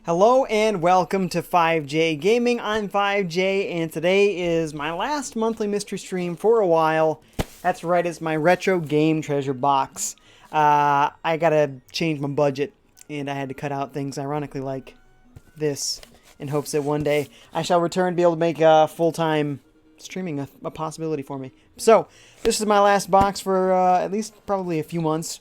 Hello and welcome to FiveJay Gaming. I'm FiveJay and today is my last monthly mystery stream for a while. That's right, it's my retro game treasure box. I gotta change my budget and I had to cut out things ironically like this in hopes that one day I shall return to be able to make full-time streaming a possibility for me. So this is my last box for at least probably a few months.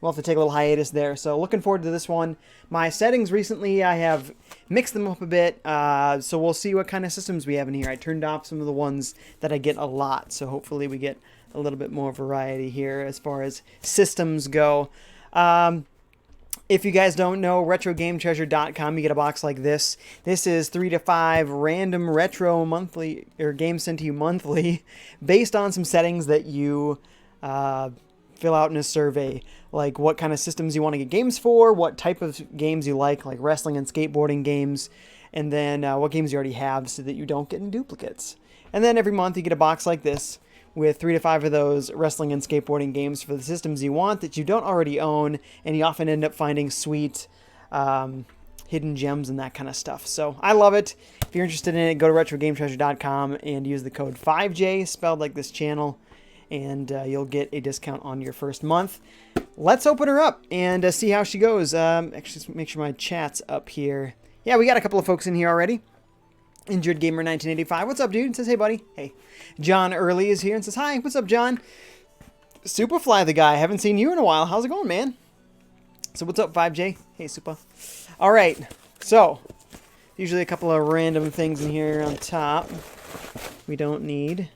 We'll have to take a little hiatus there. So looking forward to this one. My settings recently, I have mixed them up a bit. So we'll see what kind of systems we have in here. I turned off some of the ones that I get a lot. So hopefully we get a little bit more variety here as far as systems go. If you guys don't know, RetroGameTreasure.com, you get a box like this. This is 3 to 5 random retro monthly, or games sent to you monthly, based on some settings that you fill out in a survey, like what kind of systems you want to get games for, what type of games you like wrestling and skateboarding games, and then what games you already have so that you don't get any duplicates. And then every month you get a box like this with 3 to 5 of those wrestling and skateboarding games for the systems you want that you don't already own, and you often end up finding sweet hidden gems and that kind of stuff. So I love it. If you're interested in it, go to RetroGameTreasure.com and use the code FiveJay, spelled like this channel, and you'll get a discount on your first month. Let's open her up and see how she goes. Actually, just make sure my chat's up here. Yeah, we got a couple of folks in here already. Injured Gamer 1985. What's up, dude? It says, hey, buddy. Hey. John Early is here and says, hi. What's up, John? Superfly the guy. Haven't seen you in a while. How's it going, man? So what's up, 5J? Hey, Super. All right. So, usually a couple of random things in here on top we don't need.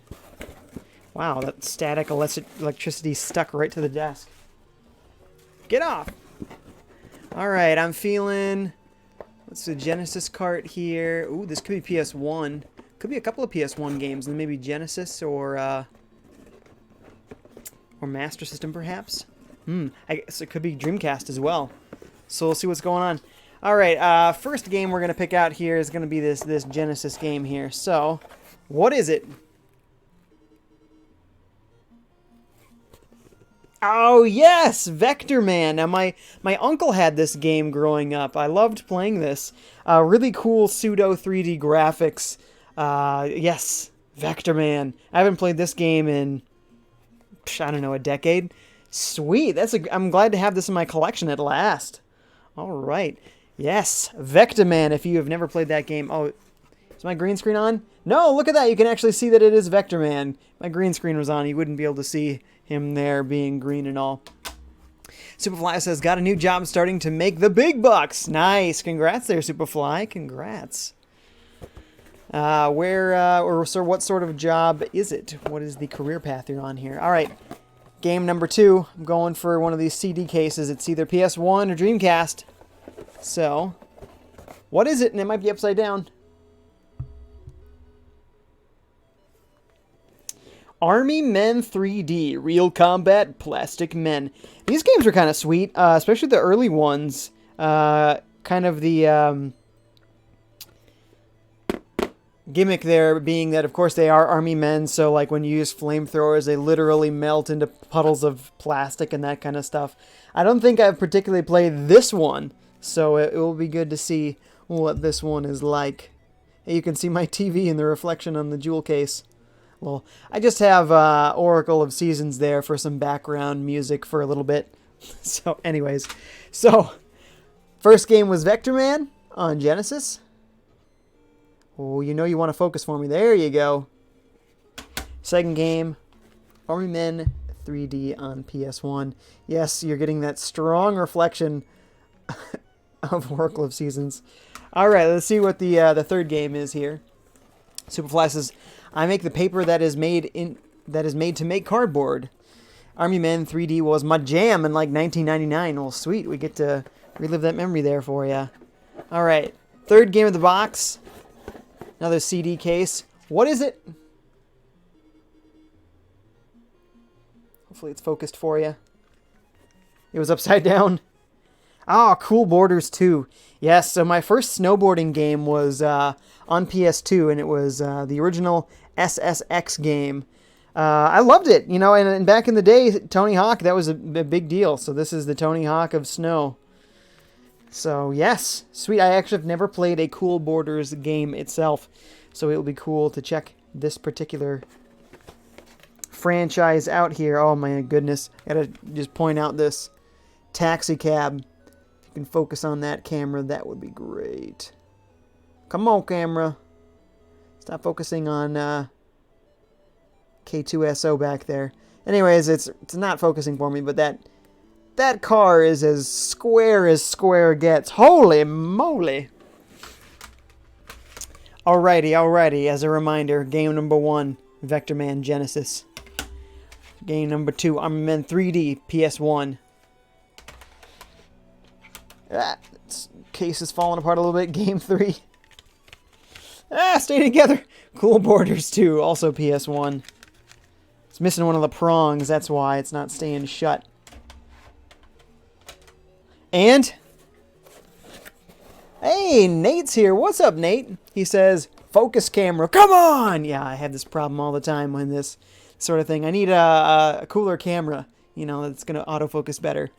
Wow, that static electricity stuck right to the desk. Get off! Alright, I'm feeling... What's the Genesis cart here? Ooh, this could be PS1. Could be a couple of PS1 games, and maybe Genesis or Master System, perhaps? I guess it could be Dreamcast as well. So we'll see what's going on. Alright, first game we're going to pick out here is going to be this Genesis game here. So, what is it? Oh, yes! Vector Man! Now, my uncle had this game growing up. I loved playing this. Really cool pseudo 3D graphics. Yes, Vector Man. I haven't played this game in, I don't know, a decade. Sweet! I'm glad to have this in my collection at last. Alright. Yes, Vector Man, if you have never played that game. Oh, is my green screen on? No, look at that. You can actually see that it is Vector Man. My green screen was on. You wouldn't be able to see him there being green and all. Superfly says, got a new job starting to make the big bucks. Nice. Congrats there, Superfly. Congrats. So what sort of job is it? What is the career path you're on here? All right. Game number 2. I'm going for one of these CD cases. It's either PS1 or Dreamcast. So, what is it? And it might be upside down. Army Men 3D, Real Combat Plastic Men. These games are kind of sweet, especially the early ones. Kind of the gimmick there being that, of course, they are army men, so like when you use flamethrowers, they literally melt into puddles of plastic and that kind of stuff. I don't think I've particularly played this one, so it will be good to see what this one is like. Hey, you can see my TV in the reflection on the jewel case. Well, I just have Oracle of Seasons there for some background music for a little bit. So, anyways. So, first game was Vector Man on Genesis. Oh, you know you want to focus for me. There you go. Second game, Army Men 3D on PS1. Yes, you're getting that strong reflection of Oracle of Seasons. All right, let's see what the third game is here. Superfly says, I make the paper that is made to make cardboard. Army Men 3D was my jam in like 1999. Well, sweet. We get to relive that memory there for you. All right. Third game of the box. Another CD case. What is it? Hopefully it's focused for you. It was upside down. Ah, Cool Borders 2. Yes, so my first snowboarding game was on PS2, and it was the original SSX game. I loved it, you know, and back in the day, Tony Hawk, that was a big deal. So this is the Tony Hawk of snow. So, yes, sweet. I actually have never played a Cool Borders game itself, so it will be cool to check this particular franchise out here. Oh, my goodness. I gotta just point out this taxi cab. If you can focus on that camera, that would be great. Come on, camera. Stop focusing on K2SO back there. Anyways, it's not focusing for me, but that car is as square gets. Holy moly! Alrighty. As a reminder, game number 1, Vector Man Genesis. Game number 2, Armament 3D PS1. This case is falling apart a little bit. Game 3. Stay together. Cool Borders 2, also PS1. It's missing one of the prongs, that's why it's not staying shut. And hey, Nate's here. What's up, Nate? He says, focus camera, come on! Yeah, I have this problem all the time when this sort of thing. I need a cooler camera, you know, that's going to autofocus better.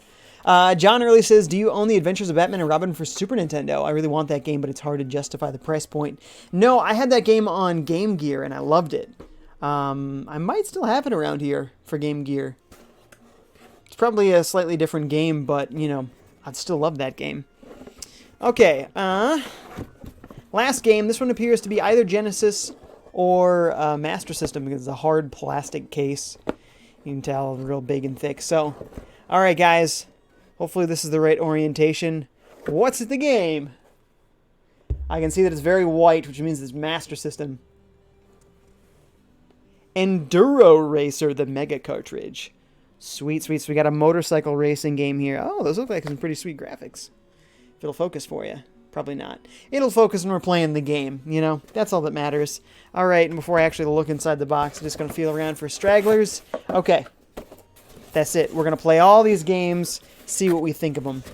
John Early says, do you own The Adventures of Batman and Robin for Super Nintendo? I really want that game, but it's hard to justify the price point. No, I had that game on Game Gear, and I loved it. I might still have it around here for Game Gear. It's probably a slightly different game, but, you know, I'd still love that game. Okay, last game. This one appears to be either Genesis or Master System because it's a hard plastic case. You can tell, real big and thick. So, alright guys, hopefully this is the right orientation. What's the game? I can see that it's very white, which means it's Master System. Enduro Racer, the Mega Cartridge. Sweet. So we got a motorcycle racing game here. Oh, those look like some pretty sweet graphics. If it'll focus for you. Probably not. It'll focus when we're playing the game, you know? That's all that matters. Alright, and before I actually look inside the box, I'm just going to feel around for stragglers. Okay. That's it. We're going to play all these games, see what we think of them.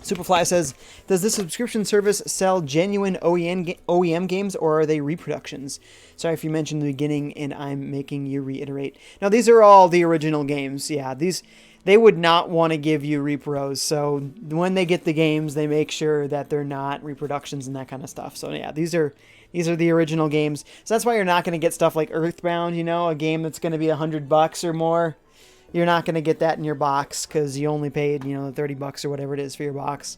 Superfly says, does this subscription service sell genuine OEM games, or are they reproductions? Sorry if you mentioned in the beginning and I'm making you reiterate. Now, these are all the original games. Yeah, they would not want to give you repros. So when they get the games, they make sure that they're not reproductions and that kind of stuff. So yeah, these are the original games. So that's why you're not going to get stuff like Earthbound, you know, a game that's going to be $100 or more. You're not going to get that in your box because you only paid, you know, $30 or whatever it is for your box.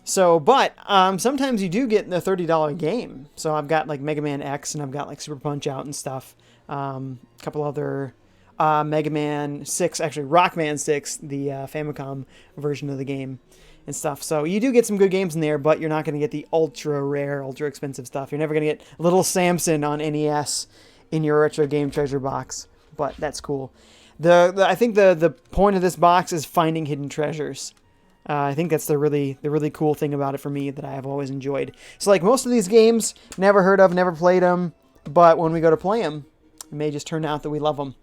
So, but sometimes you do get the $30 game. So I've got like Mega Man X and I've got like Super Punch Out and stuff. A couple other Mega Man 6, actually Rockman 6, the Famicom version of the game and stuff. So you do get some good games in there, but you're not going to get the ultra rare, ultra expensive stuff. You're never going to get Little Samson on NES in your Retro Game Treasure box, but that's cool. I think the point of this box is finding hidden treasures. I think that's the really cool thing about it for me that I have always enjoyed. So like most of these games, never heard of, never played them, but when we go to play them, it may just turn out that we love them.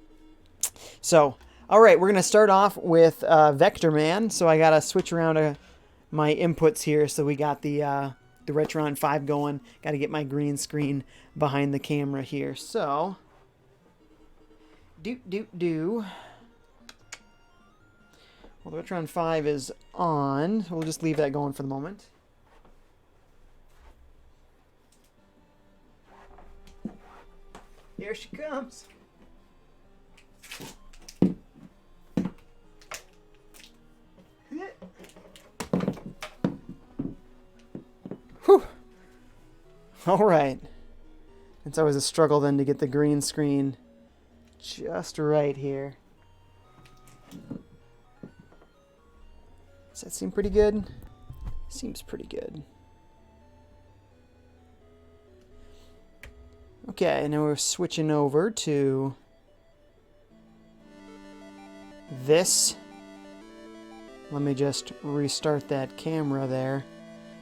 So, all right, we're going to start off with Vector Man. So I got to switch around my inputs here. So we got the Retron 5 going. Got to get my green screen behind the camera here. So, Well, the Retron 5 is on. We'll just leave that going for the moment. Here she comes. Whew. All right. It's always a struggle then to get the green screen just right here. Does that seem pretty good? Seems pretty good. Okay, now we're switching over to this. Let me just restart that camera there.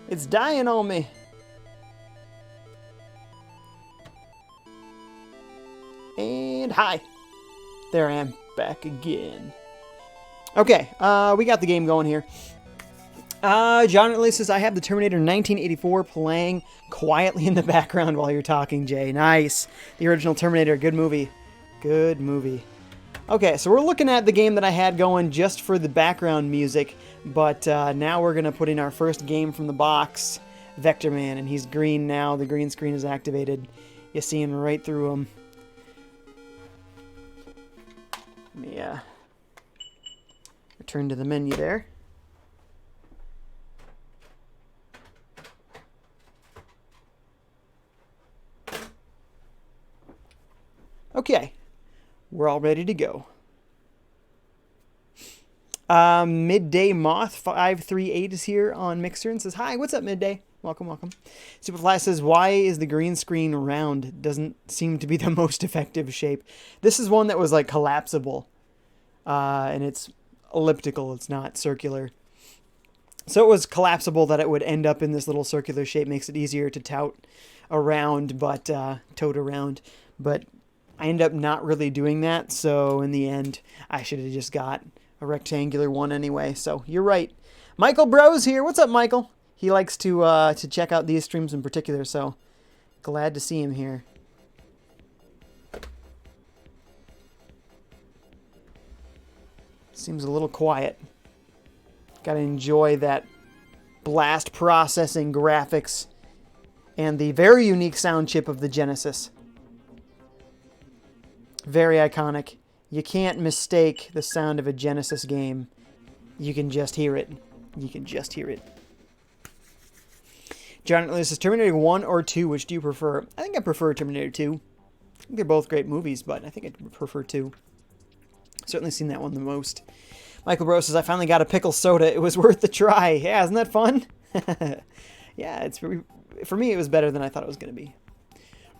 It's dying on me. And hi. There I am, back again. Okay, we got the game going here. John at least says, I have the Terminator 1984 playing quietly in the background while you're talking, Jay. Nice. The original Terminator, good movie. Good movie. Okay, so we're looking at the game that I had going just for the background music, But now we're going to put in our first game from the box, Vector Man, and he's green now. The green screen is activated. You're seeing right through him. Let me return to the menu there. Okay, we're all ready to go. Midday Moth 538 is here on Mixer and says, "Hi, what's up, Midday? Welcome, welcome." Superfly says, "Why is the green screen round? It doesn't seem to be the most effective shape." This is one that was like collapsible, and it's elliptical. It's not circular. So it was collapsible that it would end up in this little circular shape. Makes it easier to tote around, but I ended up not really doing that, so in the end, I should have just got a rectangular one anyway. So you're right. Michael Bros here. What's up, Michael? He likes to check out these streams in particular, so glad to see him here. Seems a little quiet. Gotta enjoy that blast processing graphics and the very unique sound chip of the Genesis. Very iconic. You can't mistake the sound of a Genesis game. You can just hear it. You can just hear it. John Lewis says, Terminator 1 or 2, which do you prefer? I think I prefer Terminator 2. I think they're both great movies, but I think I prefer 2. Certainly seen that one the most. Michael Bro says, I finally got a pickle soda. It was worth the try. Yeah, isn't that fun? Yeah, for me, it was better than I thought it was going to be.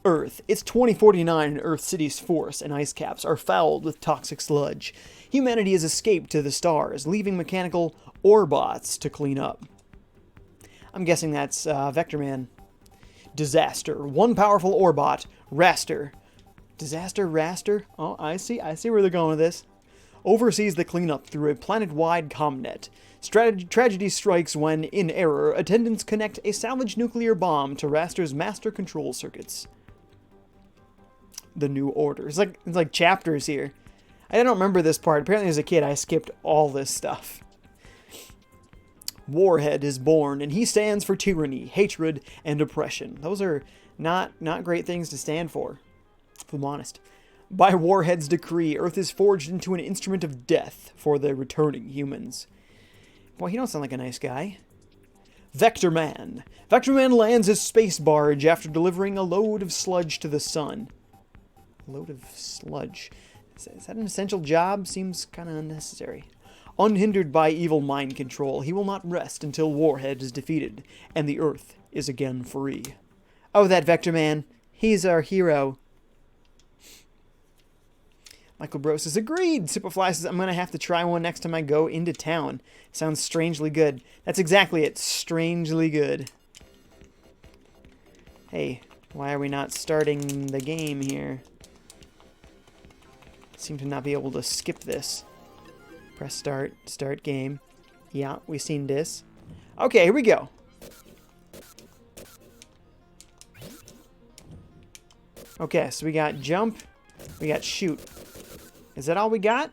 Earth. It's 2049 and Earth City's forests and ice caps are fouled with toxic sludge. Humanity has escaped to the stars, leaving mechanical Orbots to clean up. I'm guessing that's Vector Man. Disaster. One powerful Orbot. Raster. Disaster? Raster? Oh, I see where they're going with this. Oversees the cleanup through a planet-wide comnet. Tragedy strikes when, in error, attendants connect a salvaged nuclear bomb to Raster's master control circuits. The New Order. It's like chapters here. I don't remember this part. Apparently as a kid I skipped all this stuff. Warhead is born, and he stands for tyranny, hatred, and oppression. Those are not great things to stand for, if I'm honest. By Warhead's decree, Earth is forged into an instrument of death for the returning humans. Boy, he don't sound like a nice guy. Vector Man. Vector Man lands his space barge after delivering a load of sludge to the sun. Load of sludge. Is that an essential job? Seems kind of unnecessary. Unhindered by evil mind control, he will not rest until Warhead is defeated and the Earth is again free. Oh, that Vector Man. He's our hero. Michael Bros says, agreed. Superfly says, I'm going to have to try one next time I go into town. Sounds strangely good. That's exactly it. Strangely good. Hey, why are we not starting the game here? Seem to not be able to skip this. Press start. Start game. Yeah, we've seen this. Okay, here we go. Okay, so we got jump. We got shoot. Is that all we got?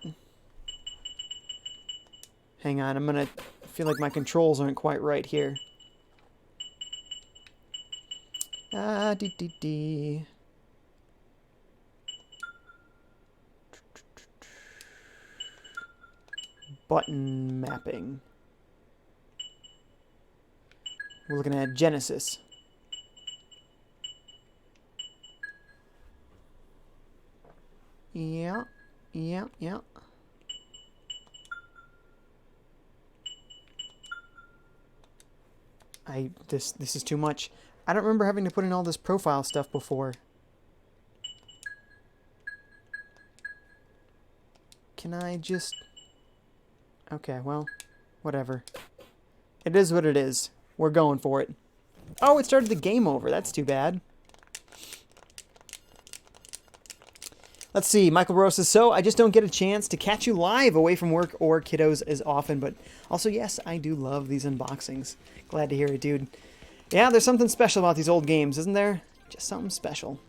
Hang on, I feel like my controls aren't quite right here. Button mapping. We're looking at Genesis. Yeah. This is too much. I don't remember having to put in all this profile stuff before. Can I just... Okay, well, whatever. It is what it is. We're going for it. Oh, it started the game over. That's too bad. Let's see. Michael Rose says, so I just don't get a chance to catch you live away from work or kiddos as often. But also, yes, I do love these unboxings. Glad to hear it, dude. Yeah, there's something special about these old games, isn't there? Just something special.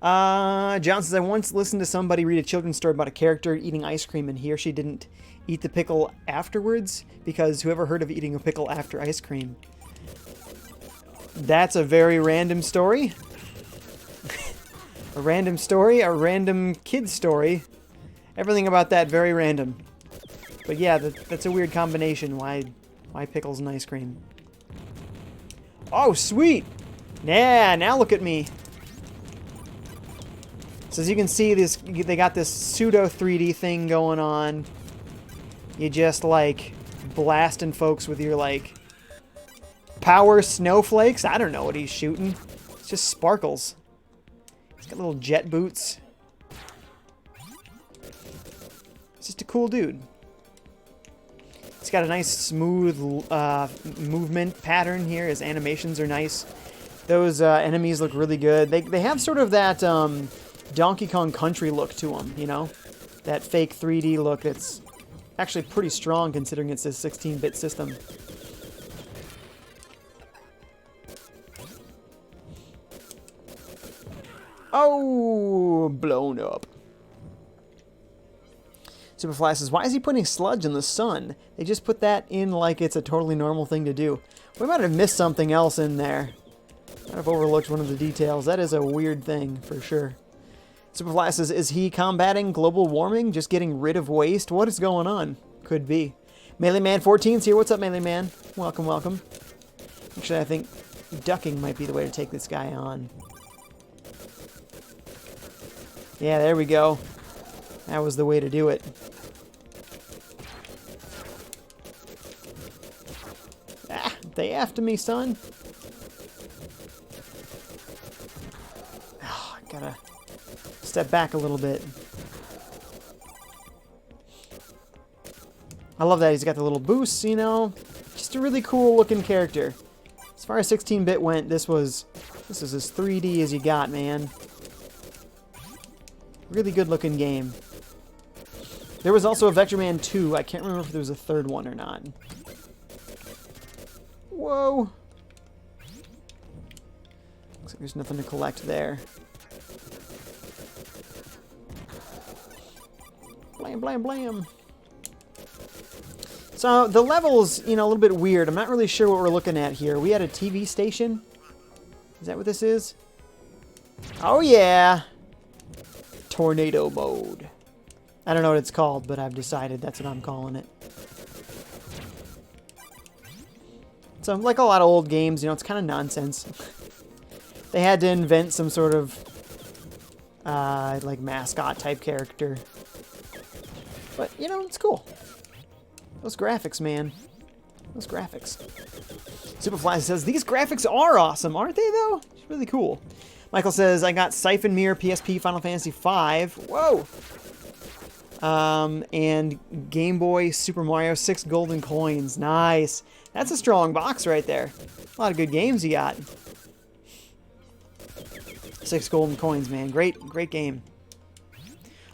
John says, I once listened to somebody read a children's story about a character eating ice cream, and he or she didn't eat the pickle afterwards, because whoever heard of eating a pickle after ice cream? That's a very random story. A random story, a random kid story. Everything about that very random. But yeah, that's a weird combination. Why pickles and ice cream? Oh, sweet! Yeah, now look at me. So as you can see, they got this pseudo 3D thing going on. You just like blasting folks with your like power snowflakes. I don't know what he's shooting. It's just sparkles. He's got little jet boots. He's just a cool dude. He's got a nice smooth movement pattern here. His animations are nice. Those enemies look really good. They have sort of that Donkey Kong Country look to them, you know? That fake 3D look that's actually pretty strong considering it's a 16-bit system. Oh, blown up. Superfly says, why is he putting sludge in the sun? They just put that in like it's a totally normal thing to do. We might have missed something else in there. Might have overlooked one of the details. That is a weird thing, for sure. Superfly says, is he combating global warming? Just getting rid of waste? What is going on? Could be. Melee Man 14's here. What's up, Melee Man? Welcome, welcome. Actually, I think ducking might be the way to take this guy on. Yeah, there we go. That was the way to do it. Ah, they after me, son. Oh, I gotta step back a little bit. I love that he's got the little boosts, you know. Just a really cool looking character. As far as 16-bit went, this is as 3D as you got, man. Really good looking game. There was also a Vector Man 2. I can't remember if there was a third one or not. Whoa. Looks like there's nothing to collect there. Blam, blam, blam. So the level's, you know, a little bit weird. I'm not really sure what we're looking at here. We had a TV station? Is that what this is? Oh yeah! Tornado mode. I don't know what it's called, but I've decided that's what I'm calling it. So, like a lot of old games, you know, it's kind of nonsense. They had to invent some sort of, like, mascot-type character. But, you know, it's cool. Those graphics, man. Those graphics. Superfly says, these graphics are awesome, aren't they, though? It's really cool. Michael says, I got Siphon Mirror, PSP, Final Fantasy V. Whoa! And Game Boy, Super Mario, 6 golden coins. Nice. That's a strong box right there. A lot of good games you got. 6 golden coins, man. Great game.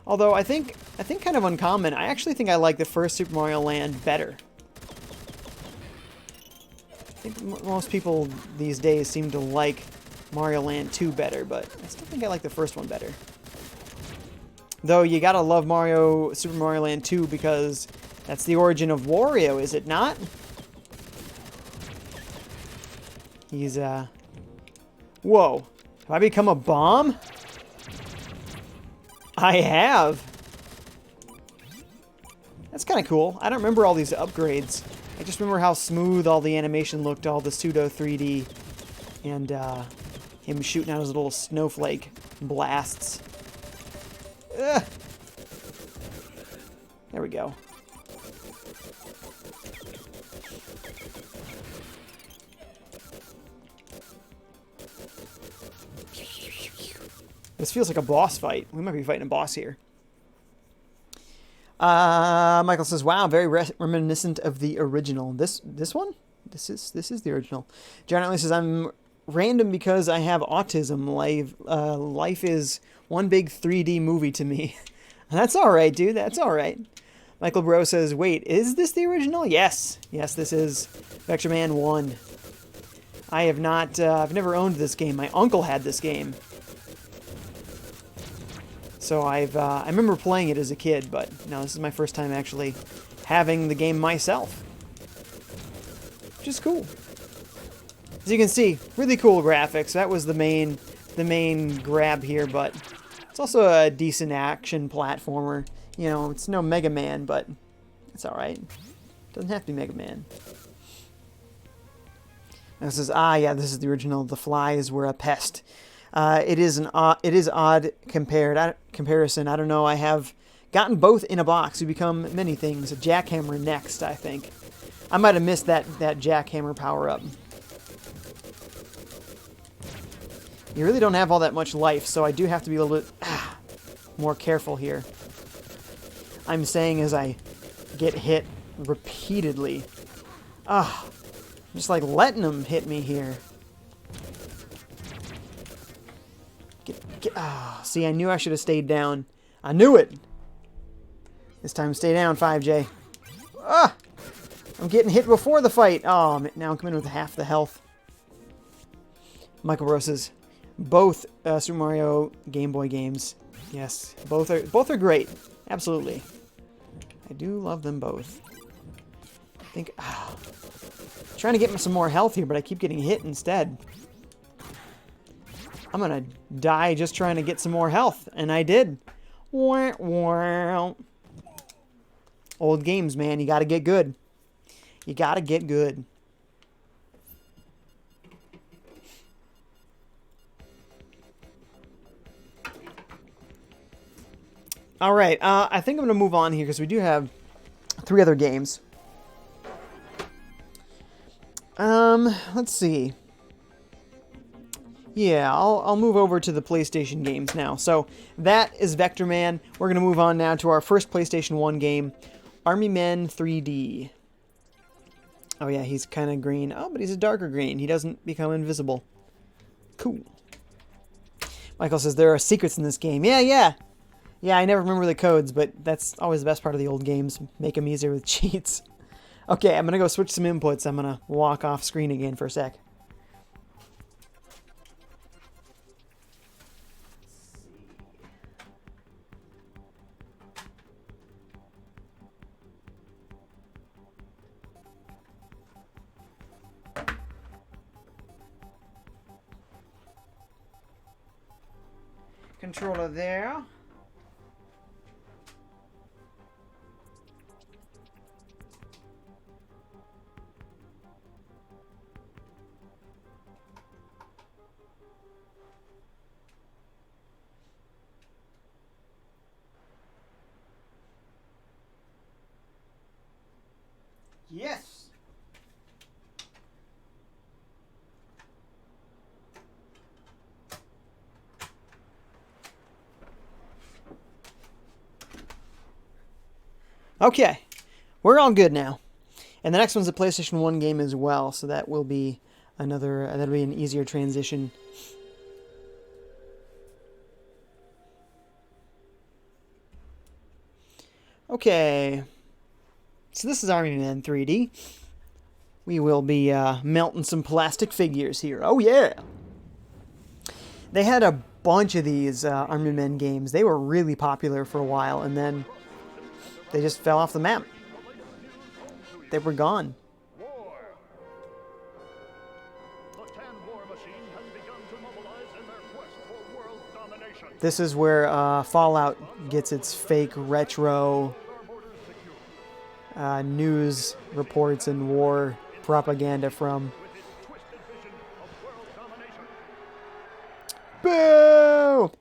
Although, I think kind of uncommon, I actually think I like the first Super Mario Land better. I think most people these days seem to like Mario Land 2 better, but I still think I like the first one better. Though you gotta love Super Mario Land 2 because that's the origin of Wario, is it not? He's, Whoa. Have I become a bomb? I have. That's kind of cool. I don't remember all these upgrades. I just remember how smooth all the animation looked, all the pseudo 3D, and him shooting out his little snowflake blasts. Ugh. There we go. This feels like a boss fight. We might be fighting a boss here. Michael says, "Wow, very reminiscent of the original." This one? This is the original. John Atlee says, "I'm random because I have autism. Life is one big 3D movie to me." That's all right, dude. That's all right. Michael Bro says, "Wait, is this the original?" Yes, this is Vector Man 1. I have not. I've never owned this game. My uncle had this game. So I remember playing it as a kid, but no, this is my first time actually having the game myself, which is cool. As you can see, really cool graphics. That was the main grab here, but it's also a decent action platformer. You know, it's no Mega Man, but it's all right. Doesn't have to be Mega Man. This is this is the original. The flies were a pest. It is odd comparison. I don't know. I have gotten both in a box. You become many things. A jackhammer next, I think. I might have missed that jackhammer power up. You really don't have all that much life, so I do have to be a little bit more careful here. I'm saying as I get hit repeatedly. I'm just like letting them hit me here. See, I knew I should have stayed down. I knew it. This time, stay down, FiveJay. I'm getting hit before the fight. Oh, now I'm coming in with half the health. Michael Rose's both Super Mario Game Boy games. Yes, both are great. Absolutely. I do love them both. I think trying to get some more health here, but I keep getting hit instead. I'm gonna die just trying to get some more health, and I did. Old games, man. You gotta get good. You gotta get good. All right, I think I'm gonna move on here because we do have 3 other games. Let's see. Yeah, I'll move over to the PlayStation games now. So that is Vector Man. We're going to move on now to our first PlayStation 1 game, Army Men 3D. Oh yeah, he's kind of green. Oh, but he's a darker green. He doesn't become invisible. Cool. Michael says there are secrets in this game. Yeah, I never remember the codes, but that's always the best part of the old games. Make them easier with cheats. Okay, I'm going to go switch some inputs. I'm going to walk off screen again for a sec. Controller there. Yes. Okay, we're all good now. And the next one's a PlayStation 1 game as well, so that will be that'll be an easier transition. Okay, so this is Army Men 3D. We will be melting some plastic figures here. Oh yeah! They had a bunch of these Army Men games. They were really popular for a while, and then they just fell off the map. They were gone. This is where Fallout gets its fake retro news reports and war propaganda from. Boo!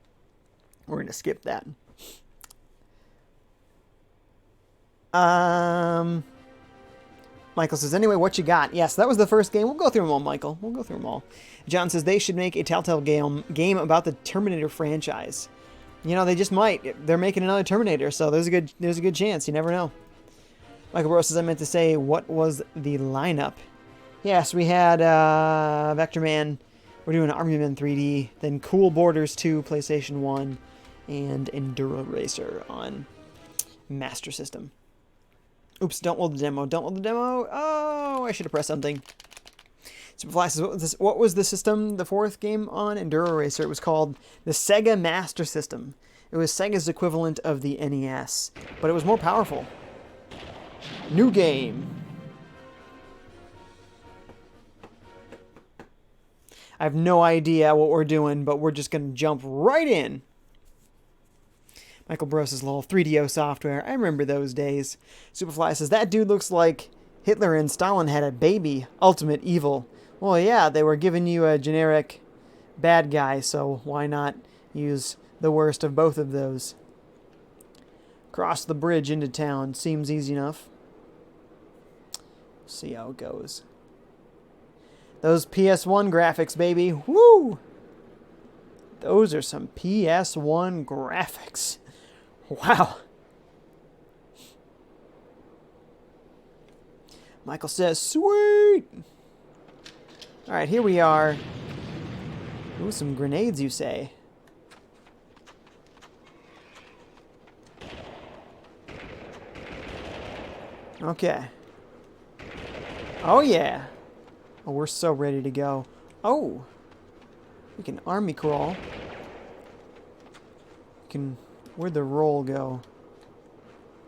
We're going to skip that. Michael says, anyway, what you got? Yes, that was the first game. We'll go through them all, Michael. We'll go through them all. John says they should make a Telltale game about the Terminator franchise. You know, they just might. They're making another Terminator, so there's a good chance. You never know. Michael Bro says, I meant to say, what was the lineup? Yes, we had Vector Man. We're doing Army Men 3D. Then Cool Borders 2, PlayStation 1. And Enduro Racer on Master System. Oops, don't load the demo. Don't load the demo. Oh, I should have pressed something. Superfly says, what was the system, the 4th game on Enduro Racer? It was called the Sega Master System. It was Sega's equivalent of the NES, but it was more powerful. New game. I have no idea what we're doing, but we're just going to jump right in. Michael Bros' little 3DO software. I remember those days. Superfly says, that dude looks like Hitler and Stalin had a baby. Ultimate evil. Well, yeah, they were giving you a generic bad guy, so why not use the worst of both of those? Cross the bridge into town. Seems easy enough. See how it goes. Those PS1 graphics, baby. Woo! Those are some PS1 graphics. Wow. Michael says, sweet! Alright, here we are. Ooh, some grenades, you say. Okay. Oh, yeah. Oh, we're so ready to go. Oh! We can army crawl. We can... Where'd the roll go?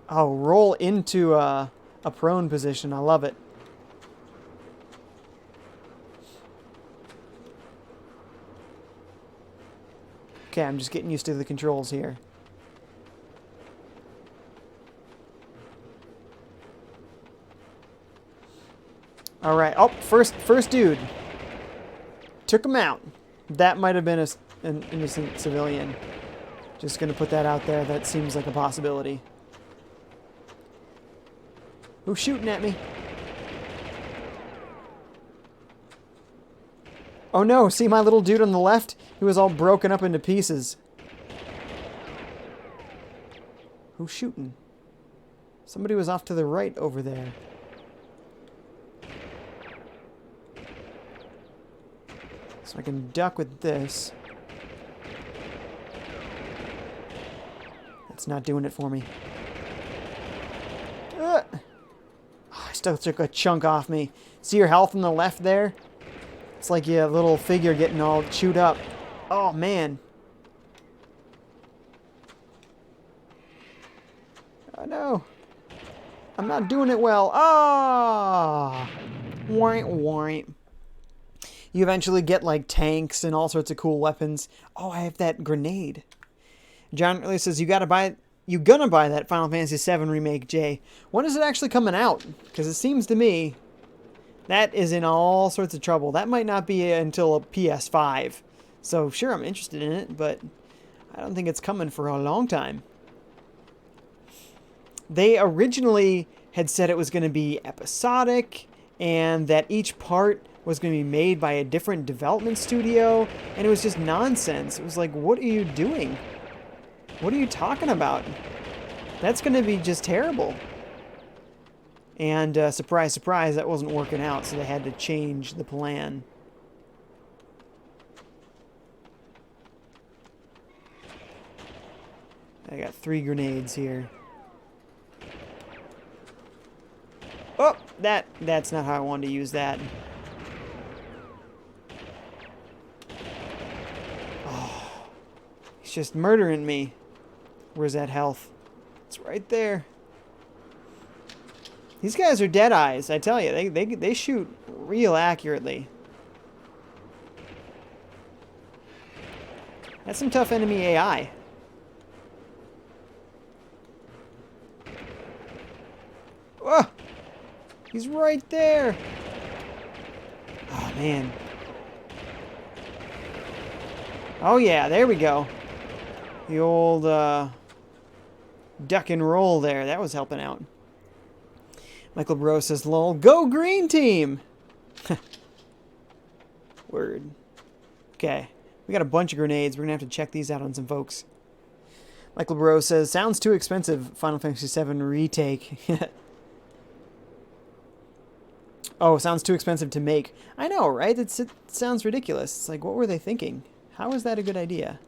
Oh, roll into a prone position. I love it. Okay, I'm just getting used to the controls here. All right. Oh, first dude. Took him out. That might have been an innocent civilian. Just going to put that out there. That seems like a possibility. Who's shooting at me? Oh no, see my little dude on the left? He was all broken up into pieces. Who's shooting? Somebody was off to the right over there. So I can duck with this. It's not doing it for me. Oh, I still took a chunk off me. See your health on the left there? It's like your little figure getting all chewed up. Oh, man. Oh, no. I'm not doing it well. Ah! Warrant, warrant. You eventually get, like, tanks and all sorts of cool weapons. Oh, I have that grenade. John really says, you gonna buy that Final Fantasy VII Remake, Jay. When is it actually coming out? Because it seems to me that is in all sorts of trouble. That might not be until a PS5. So, sure, I'm interested in it, but I don't think it's coming for a long time. They originally had said it was going to be episodic, and that each part was going to be made by a different development studio, and it was just nonsense. It was like, what are you doing? What are you talking about? That's going to be just terrible. And surprise, surprise, that wasn't working out, so they had to change the plan. I got 3 grenades here. Oh, that's not how I wanted to use that. Oh, he's just murdering me. Where's that health? It's right there. These guys are dead eyes, I tell you. They shoot real accurately. That's some tough enemy AI. Oh! He's right there! Oh, man. Oh, yeah, there we go. The old, duck and roll there. That was helping out. Michael Bro says, lol, go green team! Word. Okay. We got a bunch of grenades. We're going to have to check these out on some folks. Michael Bro says, sounds too expensive, Final Fantasy VII Retake. Oh, sounds too expensive to make. I know, right? It sounds ridiculous. It's like, what were they thinking? How is that a good idea?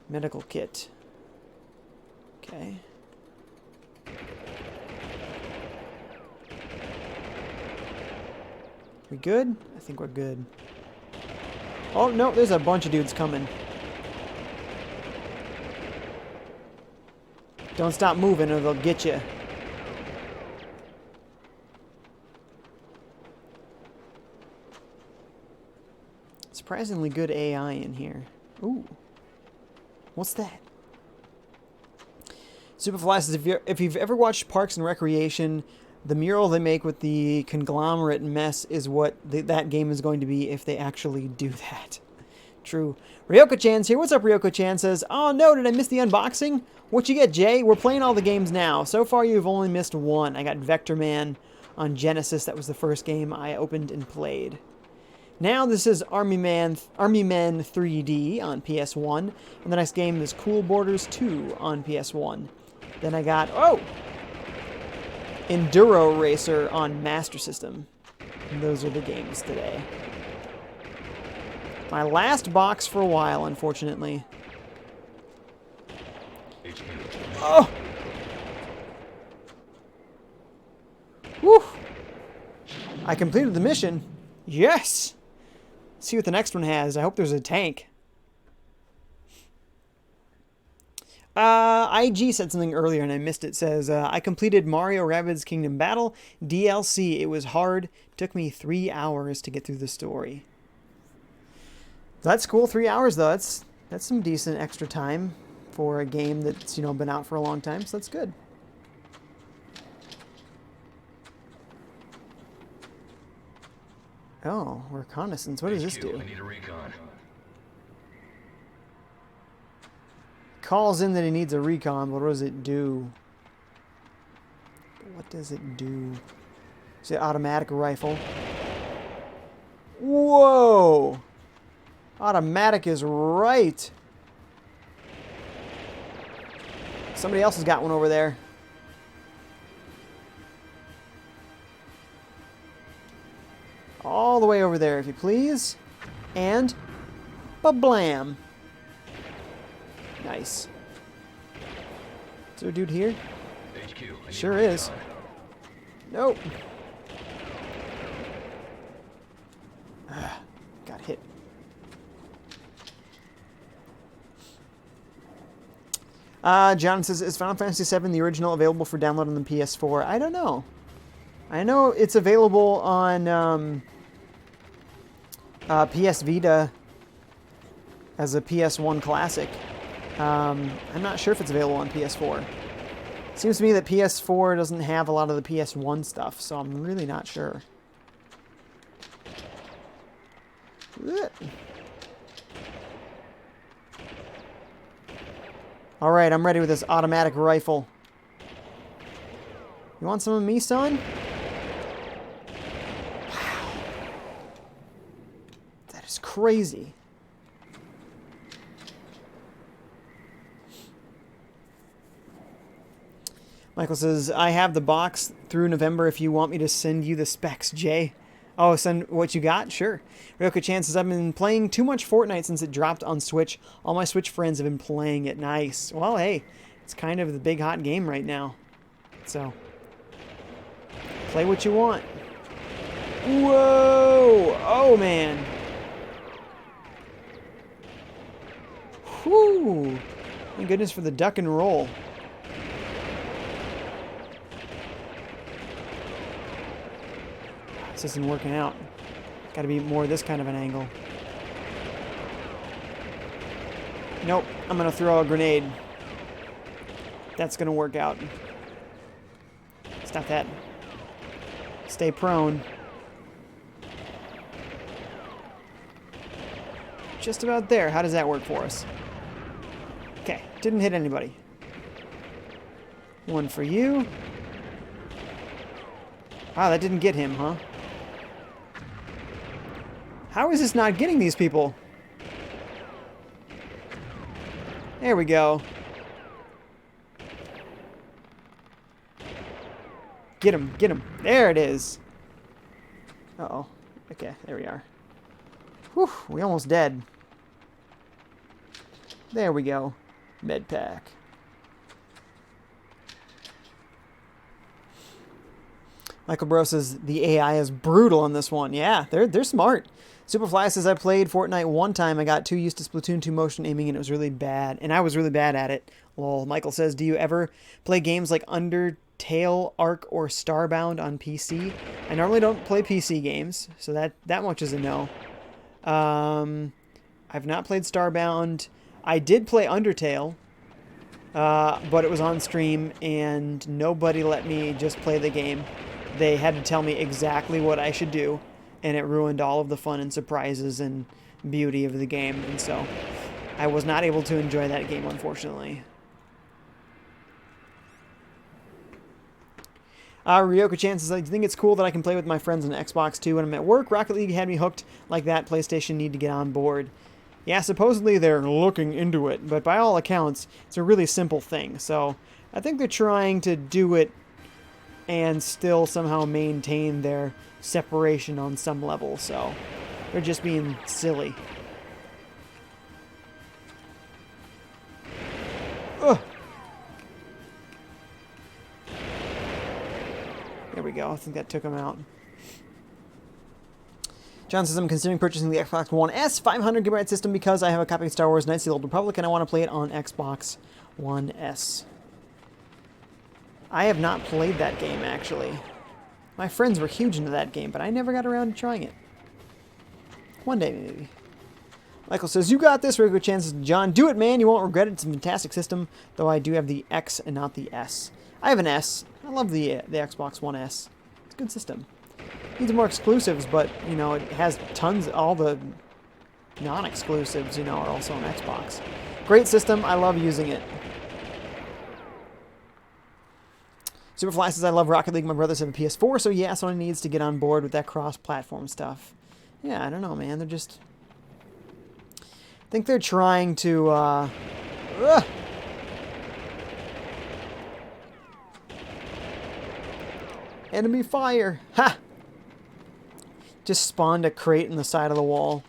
Medical kit. Okay. We good? I think we're good. Oh, no, there's a bunch of dudes coming. Don't stop moving or they'll get you. Surprisingly good AI in here. Ooh. What's that? Superfly says, if you've ever watched Parks and Recreation, the mural they make with the conglomerate mess is what that game is going to be if they actually do that. True. Ryoko-chan's here. What's up, Ryoko-chan? Says, oh no, did I miss the unboxing? What you get, Jay? We're playing all the games now. So far, you've only missed one. I got Vector Man on Genesis. That was the first game I opened and played. Now this is Army Men 3D on PS1. And the next game is Cool Borders 2 on PS1. Then I got, Enduro Racer on Master System. And those are the games today. My last box for a while, unfortunately. Oh! Woo! I completed the mission. Yes! Let's see what the next one has. I hope there's a tank. IG said something earlier and I missed it. It says, I completed Mario Rabbids Kingdom Battle DLC. It was hard. Took me 3 hours to get through the story. That's cool. 3 hours, though. That's some decent extra time for a game that's, you know, been out for a long time, so that's good. Oh, reconnaissance. What does this do? I need a recon. Calls in that he needs a recon, but what does it do? What does it do? Is it automatic rifle? Whoa! Automatic is right. Somebody else has got one over there. All the way over there, if you please. And ba-blam. Nice. Is there a dude here? HQ, sure is. Nope. Got hit. John says, is Final Fantasy VII the original available for download on the PS4? I don't know. I know it's available on PS Vita as a PS1 classic. I'm not sure if it's available on PS4. Seems to me that PS4 doesn't have a lot of the PS1 stuff, so I'm really not sure. Alright, I'm ready with this automatic rifle. You want some of me, son? Wow. That is crazy. Michael says, I have the box through November if you want me to send you the specs, Jay. Oh, send what you got? Sure. Ryoko-chan says, I've been playing too much Fortnite since it dropped on Switch. All my Switch friends have been playing it. Nice. Well, hey, it's kind of the big hot game right now. So, play what you want. Whoa! Oh, man. Whew. Thank goodness for the duck and roll. This isn't working out. Got to be more this kind of an angle. Nope, I'm going to throw a grenade. That's going to work out. Stop that. Stay prone. Just about there. How does that work for us? Okay, didn't hit anybody. One for you. Wow, that didn't get him, huh? How is this not getting these people? There we go. Get him, get him. There it is. Uh-oh. Okay, there we are. Whew, we almost dead. There we go. Med pack. Michael Bro says the AI is brutal on this one. Yeah, they're smart. Superfly says, I played Fortnite one time. I got too used to Splatoon 2 motion aiming and it was really bad. And I was really bad at it. Well, Michael says, do you ever play games like Undertale, Ark, or Starbound on PC? I normally don't play PC games, so that much is a no. I've not played Starbound. I did play Undertale, but it was on stream, and nobody let me just play the game. They had to tell me exactly what I should do, and it ruined all of the fun and surprises and beauty of the game, and so I was not able to enjoy that game, unfortunately. Ryoka Chan says, I think it's cool that I can play with my friends on Xbox too when I'm at work. Rocket League had me hooked like that. PlayStation need to get on board. Yeah, supposedly they're looking into it, but by all accounts, it's a really simple thing. So I think they're trying to do it and still somehow maintain their separation on some level. So they're just being silly. Ugh. There we go. I think that took him out. John says, I'm considering purchasing the Xbox One S 500GB system because I have a copy of Star Wars Knights of the Old Republic and I want to play it on Xbox One S. I have not played that game, actually. My friends were huge into that game, but I never got around to trying it. One day, maybe. Michael says, you got this. Very good chances. John, do it, man. You won't regret it. It's a fantastic system, though I do have the X and not the S. I have an S. I love the Xbox One S. It's a good system. Needs more exclusives, but, you know, it has tons, all the non-exclusives, you know, are also on Xbox. Great system. I love using it. Superfly says, I love Rocket League. My brothers have a PS4, so yeah, someone needs to get on board with that cross-platform stuff. Yeah, I don't know, man. They're just... I think they're trying to, Enemy fire! Ha! Just spawned a crate in the side of the wall.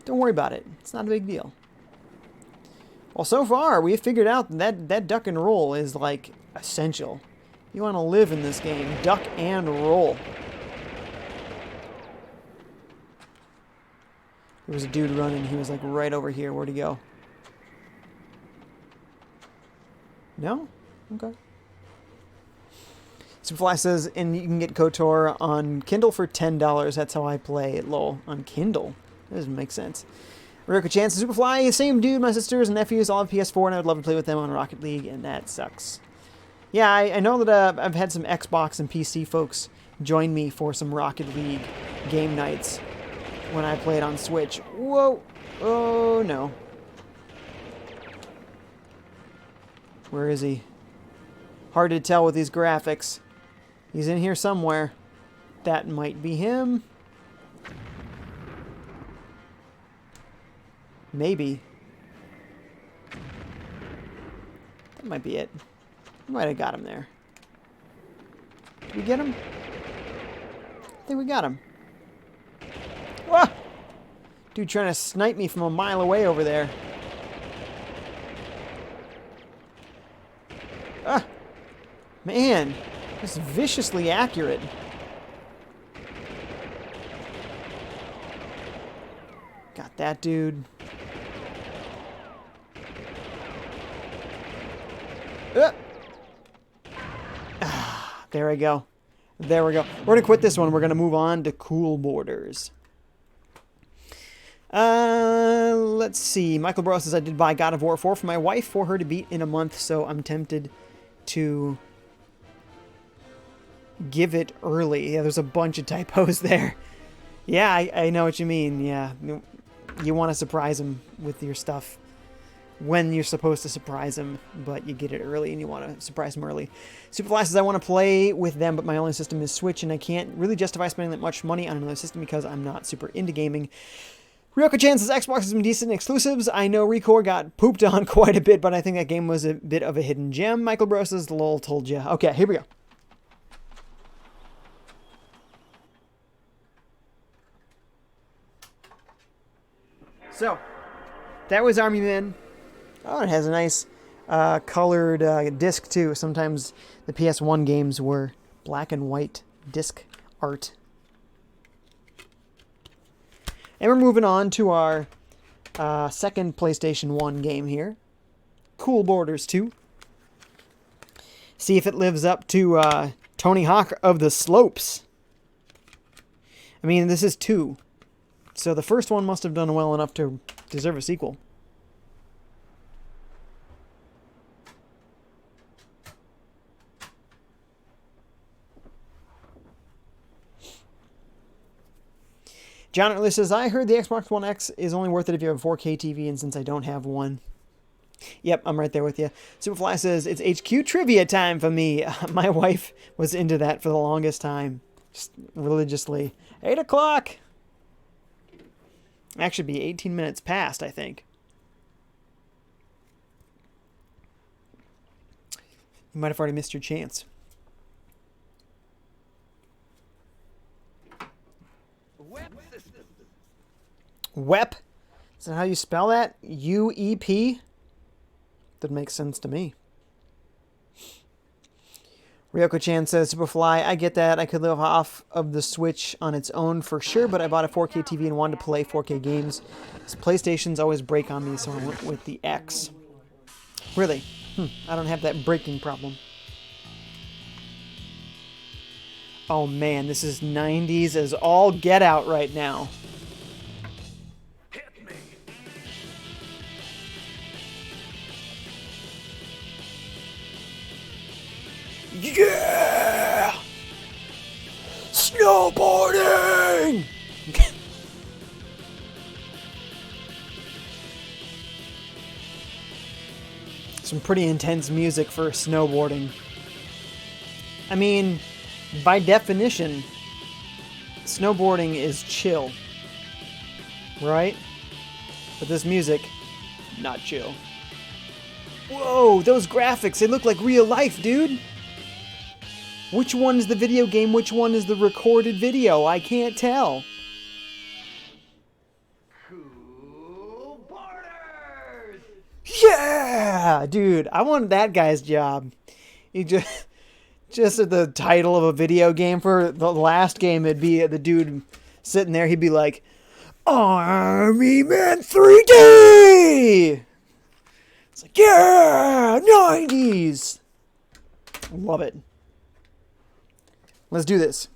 Don't worry about it. It's not a big deal. Well, so far, we've figured out that duck and roll is, like, essential. You want to live in this game. Duck and roll. There was a dude running. He was, like, right over here. Where'd he go? No? Okay. Superfly says, and you can get KOTOR on Kindle for $10. That's how I play it, lol. On Kindle? That doesn't make sense. Ryoka Chan says, Superfly, same dude, my sisters and nephews all have PS4, and I would love to play with them on Rocket League, and that sucks. Yeah, I know that I've had some Xbox and PC folks join me for some Rocket League game nights when I played on Switch. Whoa! Oh, no. Where is he? Hard to tell with these graphics. He's in here somewhere. That might be him. Maybe. That might be it. We might have got him there. Did we get him? I think we got him. Whoa! Dude trying to snipe me from a mile away over there. Ah! Man! Just viciously accurate. Got that dude. There we go. There we go. We're going to quit this one. We're going to move on to Cool Borders. Let's see. Michael Bro says, I did buy God of War 4 for my wife for her to beat in a month, so I'm tempted to give it early. Yeah, there's a bunch of typos there. Yeah, I know what you mean. Yeah. You want to surprise him with your stuff when you're supposed to surprise him, but you get it early and you want to surprise him early. Superfly says, I want to play with them, but my only system is Switch, and I can't really justify spending that much money on another system because I'm not super into gaming. Ryoka Chan says, Xbox has some decent exclusives. I know Recore got pooped on quite a bit, but I think that game was a bit of a hidden gem. Michael Bro says, lol, told ya. Okay, here we go. So, that was Army Men. Oh, it has a nice colored disc, too. Sometimes the PS1 games were black and white disc art. And we're moving on to our second PlayStation 1 game here. Cool Borders 2. See if it lives up to Tony Hawk of the Slopes. I mean, this is 2. So the first one must have done well enough to deserve a sequel. John earlier says, I heard the Xbox One X is only worth it if you have a 4K TV, and since I don't have one. Yep, I'm right there with you. Superfly says, it's HQ trivia time for me. My wife was into that for the longest time. Just religiously. 8 o'clock! Actually be 18 minutes past, I think. You might have already missed your chance. WEP? Is that how you spell that? U-E-P? That makes sense to me. Ryoko-chan says, Superfly, I get that. I could live off of the Switch on its own for sure, but I bought a 4K TV and wanted to play 4K games. PlayStations always break on me, so I went with the X. Really? I don't have that breaking problem. Oh man, this is 90s as all get out right now. Yeah! Snowboarding! Some pretty intense music for snowboarding. I mean, by definition, snowboarding is chill. Right? But this music, not chill. Whoa, those graphics, they look like real life, dude! Which one is the video game? Which one is the recorded video? I can't tell. Cool borders! Yeah! Dude, I wanted that guy's job. He just at the title of a video game for the last game, it'd be the dude sitting there, he'd be like, Army Man 3D! It's like, yeah! 90s! Love it. Let's do this.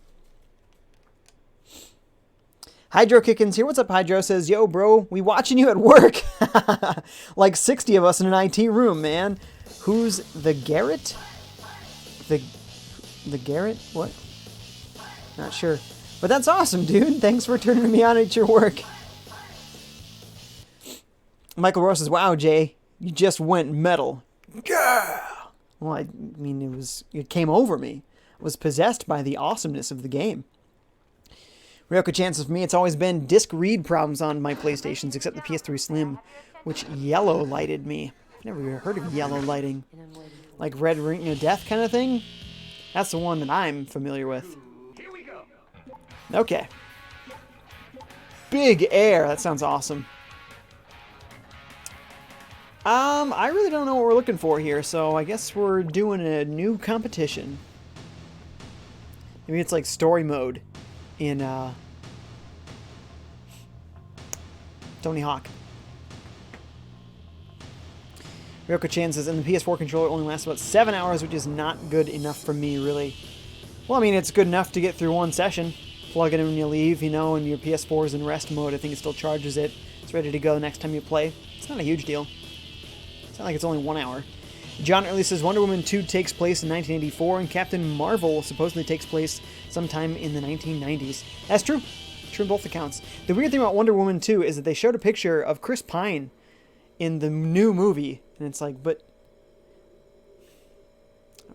Hydro Kickins here. What's up, Hydro? Says, yo, bro, we watching you at work. Like 60 of us in an IT room, man. Who's the Garrett? The Garrett? What? Not sure. But that's awesome, dude. Thanks for turning me on at your work. Michael Ross says, wow, Jay, you just went metal. Yeah! Well, I mean, it came over me. Was possessed by the awesomeness of the game. Ryoko chances for me, it's always been disc read problems on my PlayStations, except the PS3 Slim, which yellow lighted me. Never even heard of yellow lighting. Like Red Ring of Death kind of thing? That's the one that I'm familiar with. Here we go. Okay. Big Air, that sounds awesome. I really don't know what we're looking for here, so I guess we're doing a new competition. Maybe it's like story mode in Tony Hawk. Ryoko-chan says, and the PS4 controller only lasts about 7 hours, which is not good enough for me, really. Well, I mean, it's good enough to get through one session. Plug it in when you leave, you know, and your PS4 is in rest mode. I think it still charges it. It's ready to go the next time you play. It's not a huge deal. It's not like it's only 1 hour. John early says Wonder Woman 2 takes place in 1984, and Captain Marvel supposedly takes place sometime in the 1990s. That's true. True in both accounts. The weird thing about Wonder Woman 2 is that they showed a picture of Chris Pine in the new movie, and it's like, but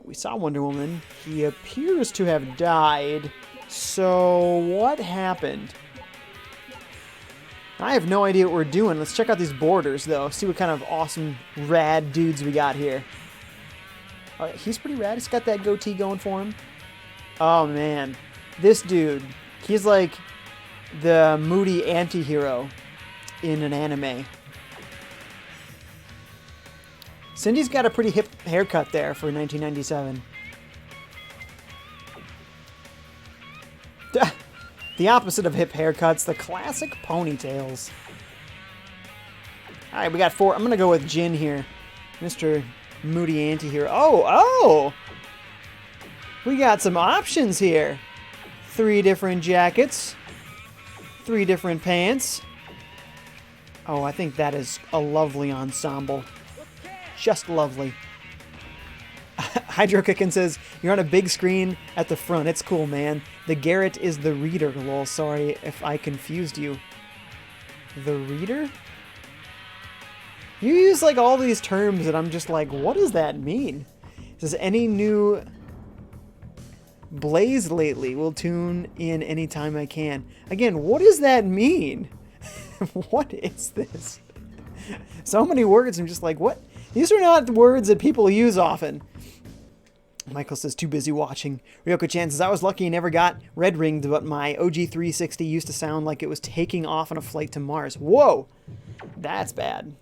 we saw Wonder Woman. He appears to have died. So what happened? I have no idea what we're doing. Let's check out these borders, though. See what kind of awesome, rad dudes we got here. He's pretty rad. He's got that goatee going for him. Oh, man. This dude, he's like the moody anti-hero in an anime. Cindy's got a pretty hip haircut there for 1997. The opposite of hip haircuts, the classic ponytails. Alright, we got 4. I'm going to go with Jin here. Mr. Moody Antihero. Oh! We got some options here. 3 different jackets. 3 different pants. Oh, I think that is a lovely ensemble. Just lovely. Hydro Kickin says, you're on a big screen at the front. It's cool, man. The Garrett is the reader. Lol, sorry if I confused you. The reader? You use like all these terms and I'm just like, what does that mean? It says, any new Blaze lately will tune in anytime I can. Again, what does that mean? What is this? So many words, I'm just like, what? These are not words that people use often. Michael says, too busy watching. Ryoko-chan says, I was lucky and never got red ringed, but my OG 360 used to sound like it was taking off on a flight to Mars. Whoa! That's bad.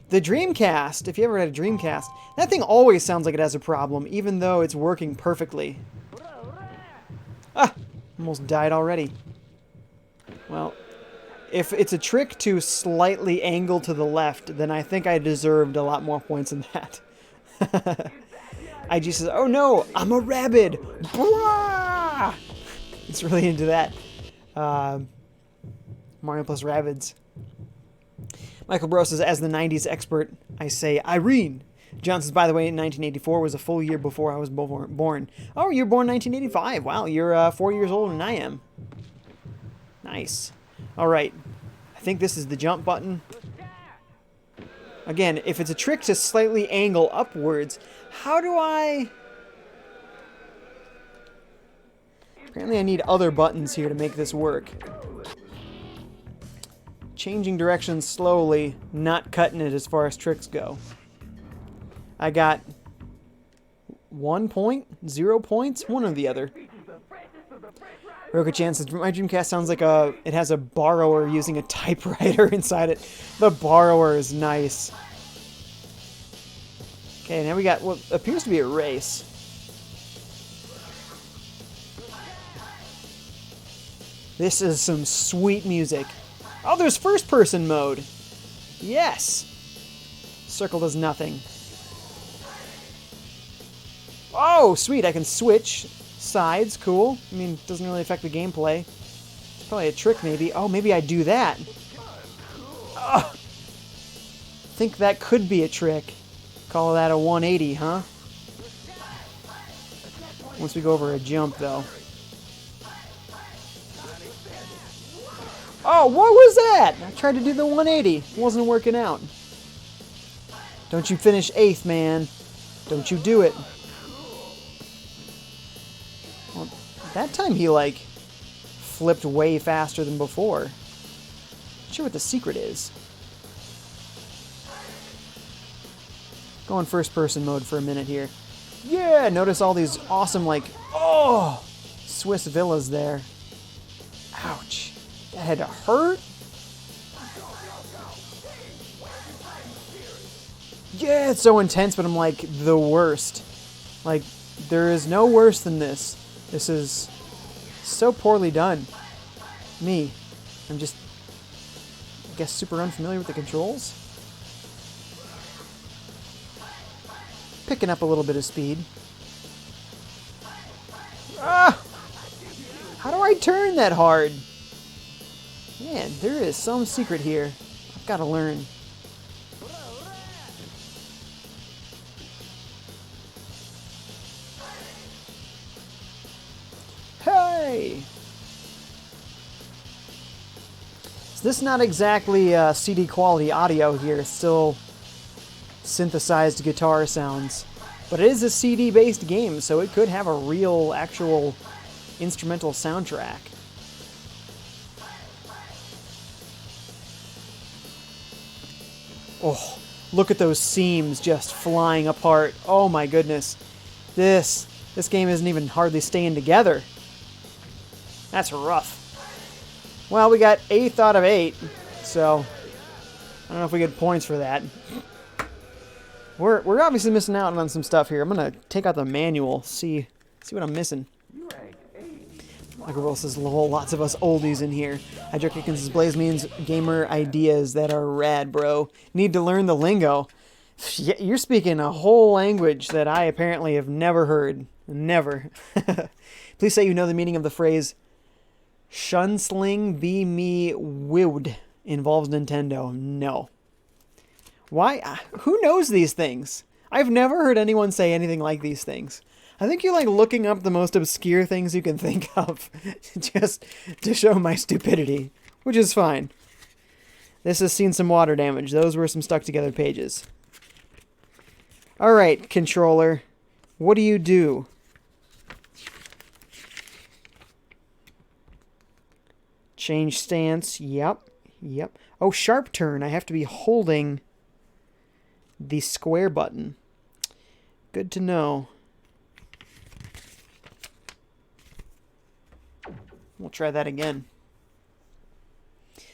The Dreamcast, if you ever had a Dreamcast, that thing always sounds like it has a problem, even though it's working perfectly. Ah! Almost died already. Well, if it's a trick to slightly angle to the left, then I think I deserved a lot more points than that. IG says, oh no, I'm a rabid. Blah! It's really into that. Mario plus Rabbids. Michael Bro says, as the 90s expert, I say Irene. John says, by the way, 1984 was a full year before I was born. Oh, you're born 1985. Wow, you're 4 years older than I am. Nice. All right. I think this is the jump button. Again, if it's a trick to slightly angle upwards, how do I... Apparently I need other buttons here to make this work. Changing directions slowly, not cutting it as far as tricks go. I got 1 point, 0 points, one or the other. Roka-chan says, my Dreamcast sounds like it has a borrower using a typewriter inside it. The borrower is nice. Okay, now we got what appears to be a race. This is some sweet music. Oh, there's first-person mode. Yes. Circle does nothing. Oh, sweet, I can switch sides. Cool. I mean, it doesn't really affect the gameplay. It's probably a trick, maybe. Oh, maybe I do that. Oh, I think that could be a trick. Call that a 180, huh? Once we go over a jump, though. Oh, what was that? I tried to do the 180. It wasn't working out. Don't you finish 8th, man. Don't you do it. Well, that time he, like, flipped way faster than before. Not sure what the secret is. Go in first-person mode for a minute here. Yeah, notice all these awesome, like, oh, Swiss villas there. Ouch. That had to hurt. Yeah, it's so intense, but I'm like the worst. Like, there is no worse than this. This is so poorly done. Me. I'm just, I guess, super unfamiliar with the controls. Picking up a little bit of speed. Ah! How do I turn that hard? Man, there is some secret here. I've got to learn. Hey! So this is not exactly CD quality audio here. It's still synthesized guitar sounds. But it is a CD-based game, so it could have a real, actual instrumental soundtrack. Oh, look at those seams just flying apart. Oh my goodness. This game isn't even hardly staying together. That's rough. Well, we got 8th out of 8, so I don't know if we get points for that. We're obviously missing out on some stuff here. I'm gonna take out the manual, see what I'm missing. Michael says, lol, lots of us oldies in here. Hydro Kickins says, Blaze means gamer ideas that are rad, bro. Need to learn the lingo. Yeah, you're speaking a whole language that I apparently have never heard. Never. Please say you know the meaning of the phrase "Shunsling be me wiwd" involves Nintendo. No. Why? Who knows these things? I've never heard anyone say anything like these things. I think you're like looking up the most obscure things you can think of just to show my stupidity, which is fine. This has seen some water damage. Those were some stuck together pages. Alright, controller. What do you do? Change stance. Yep. Yep. Oh, sharp turn. I have to be holding the square button. Good to know. We'll try that again.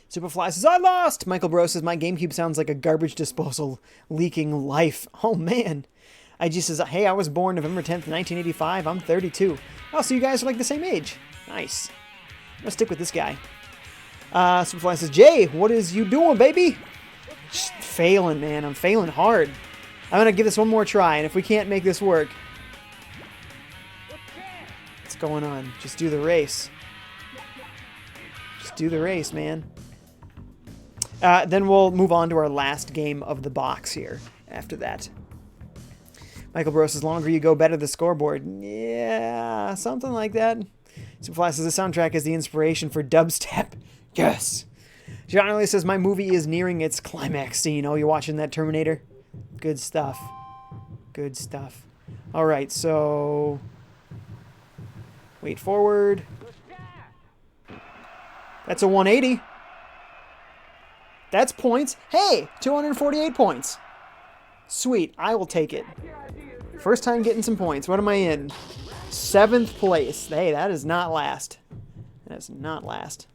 Superfly says, I lost! Michael Bro says, my GameCube sounds like a garbage disposal leaking life. Oh, man. IG says, hey, I was born November 10th, 1985. I'm 32. Oh, so you guys are like the same age. Nice. Let's stick with this guy. Superfly says, Jay, what is you doing, baby? Just failing, man. I'm failing hard. I'm going to give this one more try, and if we can't make this work... What's going on? Just do the race. Just do the race, man. Then we'll move on to our last game of the box here after that. Michael Bros says, longer you go, better the scoreboard. Yeah, something like that. Superfly says, the soundtrack is the inspiration for dubstep. Yes. John Early says, my movie is nearing its climax scene. Oh, you're watching that Terminator? Good stuff. Good stuff. All right, so... Wait forward. That's a 180. That's points. Hey, 248 points. Sweet, I will take it. First time getting some points. What am I in? 7th place. Hey, that is not last. That is not last.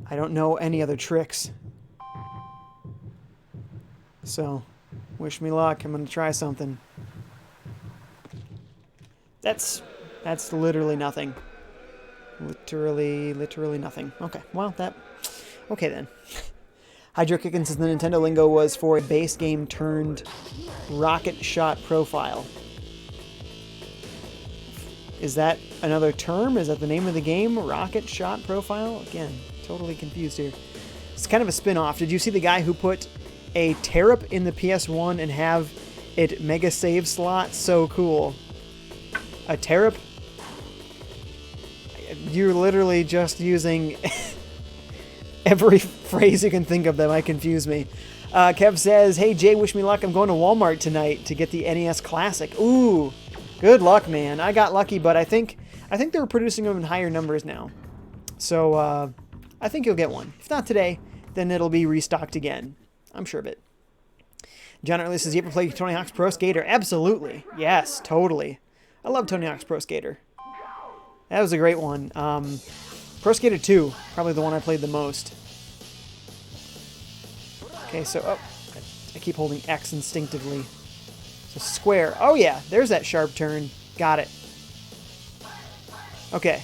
I don't know any other tricks. So, wish me luck. I'm going to try something. That's literally nothing. Literally nothing. Okay, well, okay then. Hydro Kickin' says the Nintendo lingo was for a base game turned rocket shot profile. Is that another term? Is that the name of the game? Rocket shot profile? Again, totally confused here. It's kind of a spin-off. Did you see the guy who put a tear-up in the PS1 and have it mega save slot? So cool. A tear-up? You're literally just using every phrase you can think of that might confuse me. Kev says, hey Jay, wish me luck. I'm going to Walmart tonight to get the NES Classic. Ooh, good luck, man. I got lucky, but I think they're producing them in higher numbers now. So I think you'll get one. If not today, then it'll be restocked again. I'm sure of it. John Early says, you ever play Tony Hawk's Pro Skater? Absolutely. Yes, totally. I love Tony Hawk's Pro Skater. That was a great one. Pro Skater 2, probably the one I played the most. Okay, so, oh, I keep holding X instinctively. So square. Oh yeah, there's that sharp turn. Got it. Okay.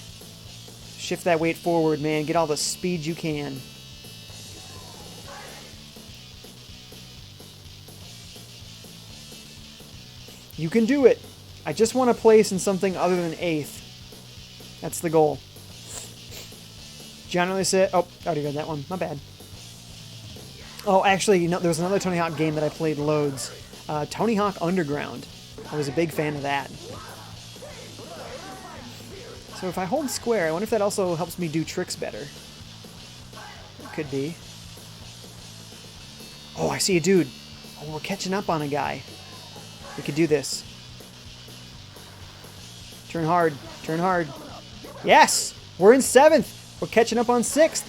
Shift that weight forward, man. Get all the speed you can. You can do it. I just want to place in something other than 8th. That's the goal. Generally said, oh, I already read that one. My bad. Oh, actually, you know, there was another Tony Hawk game that I played loads. Tony Hawk Underground. I was a big fan of that. So if I hold square, I wonder if that also helps me do tricks better. It could be. Oh, I see a dude. Oh, we're catching up on a guy. We could do this. Turn hard. Turn hard. Yes! We're in 7th. We're catching up on 6th.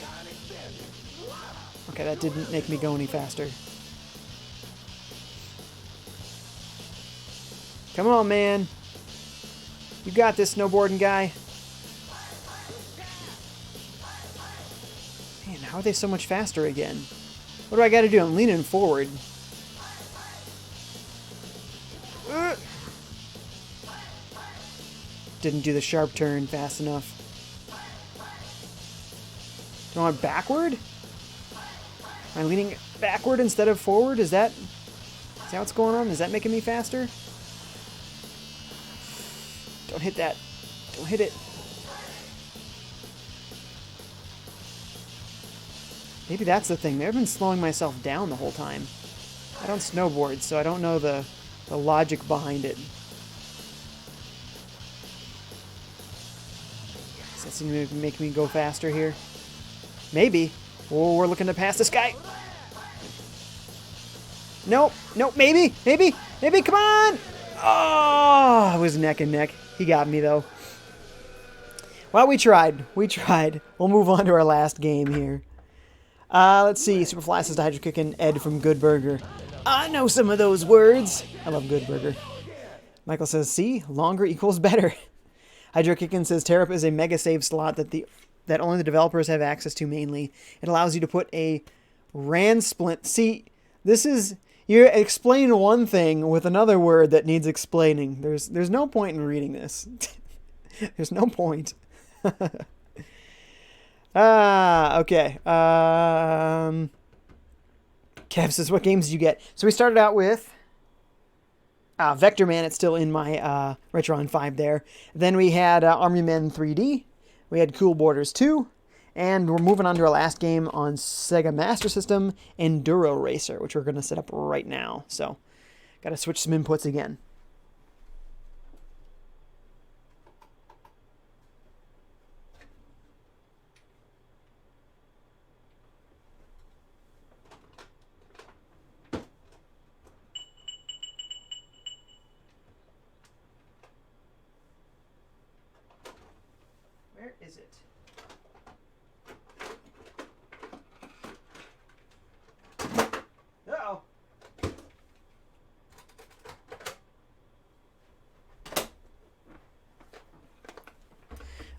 Okay, that didn't make me go any faster. Come on, man. You got this, snowboarding guy. Man, how are they so much faster again? What do I got to do? I'm leaning forward. Didn't do the sharp turn fast enough. Do I want backward? Am I leaning backward instead of forward? Is that what's going on? Is that making me faster? Don't hit that. Don't hit it. Maybe that's the thing. Maybe I've been slowing myself down the whole time. I don't snowboard, so I don't know the logic behind it. Does that seem to make me go faster here? Maybe. Oh, we're looking to pass this guy. Nope. Nope. Maybe. Maybe. Maybe. Come on. Oh, it was neck and neck. He got me, though. Well, we tried. We tried. We'll move on to our last game here. Let's see. Superfly says to Hydro Kickin' Ed from Good Burger. I know some of those words. I love Good Burger. Michael says, see, longer equals better. Hydro Kickin' says, Tearup is a mega save slot that only the developers have access to mainly. It allows you to put a RAN splint. See, this is... You explain one thing with another word that needs explaining. There's no point in reading this. There's no point. Okay. Kev says, what games did you get? So we started out with Vector Man. It's still in my Retron 5 there. Then we had Army Men 3D. We had Cool Borders 2. And we're moving on to our last game on Sega Master System, Enduro Racer, which we're going to set up right now. So, got to switch some inputs again. Where is it? Uh-oh.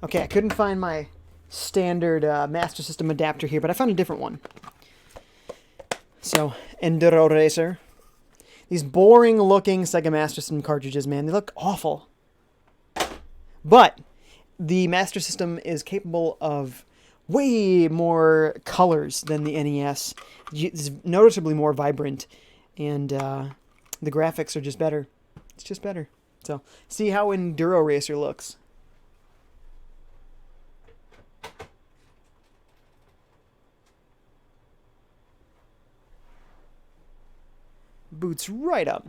Okay, I couldn't find my standard Master System adapter here, but I found a different one. So, Enduro Racer. These boring-looking Sega Master System cartridges, man, they look awful. But the Master System is capable of way more colors than the NES. It's noticeably more vibrant, and the graphics are just better. It's just better. So, see how Enduro Racer looks. Boots right up.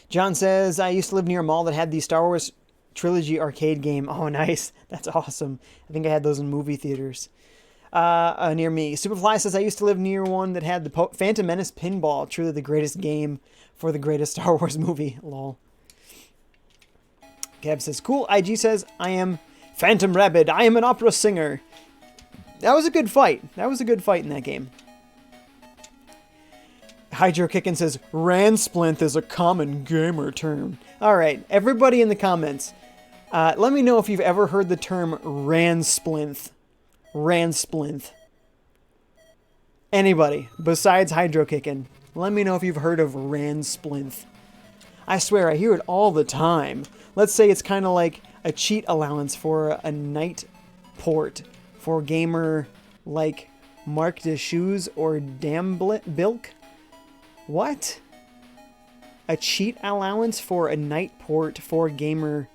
John says, I used to live near a mall that had the Star Wars Trilogy arcade game. Oh, nice. That's awesome. I think I had those in movie theaters near me. Superfly says, I used to live near one that had the Phantom Menace pinball. Truly the greatest game for the greatest Star Wars movie. Lol. Kev says, cool. IG says, I am Phantom Rabbit. I am an opera singer. That was a good fight. That was a good fight in that game. Hydro Kickin' says, Ransplinth is a common gamer term. Alright, everybody in the comments, let me know if you've ever heard the term Ransplinth. Ransplinth. Anybody besides Hydro Kickin', let me know if you've heard of Ransplinth. I swear, I hear it all the time. Let's say it's kind of like a cheat allowance for a night port for gamer like Mark de Shoes or Dambilk. What? A cheat allowance for a night port for gamer.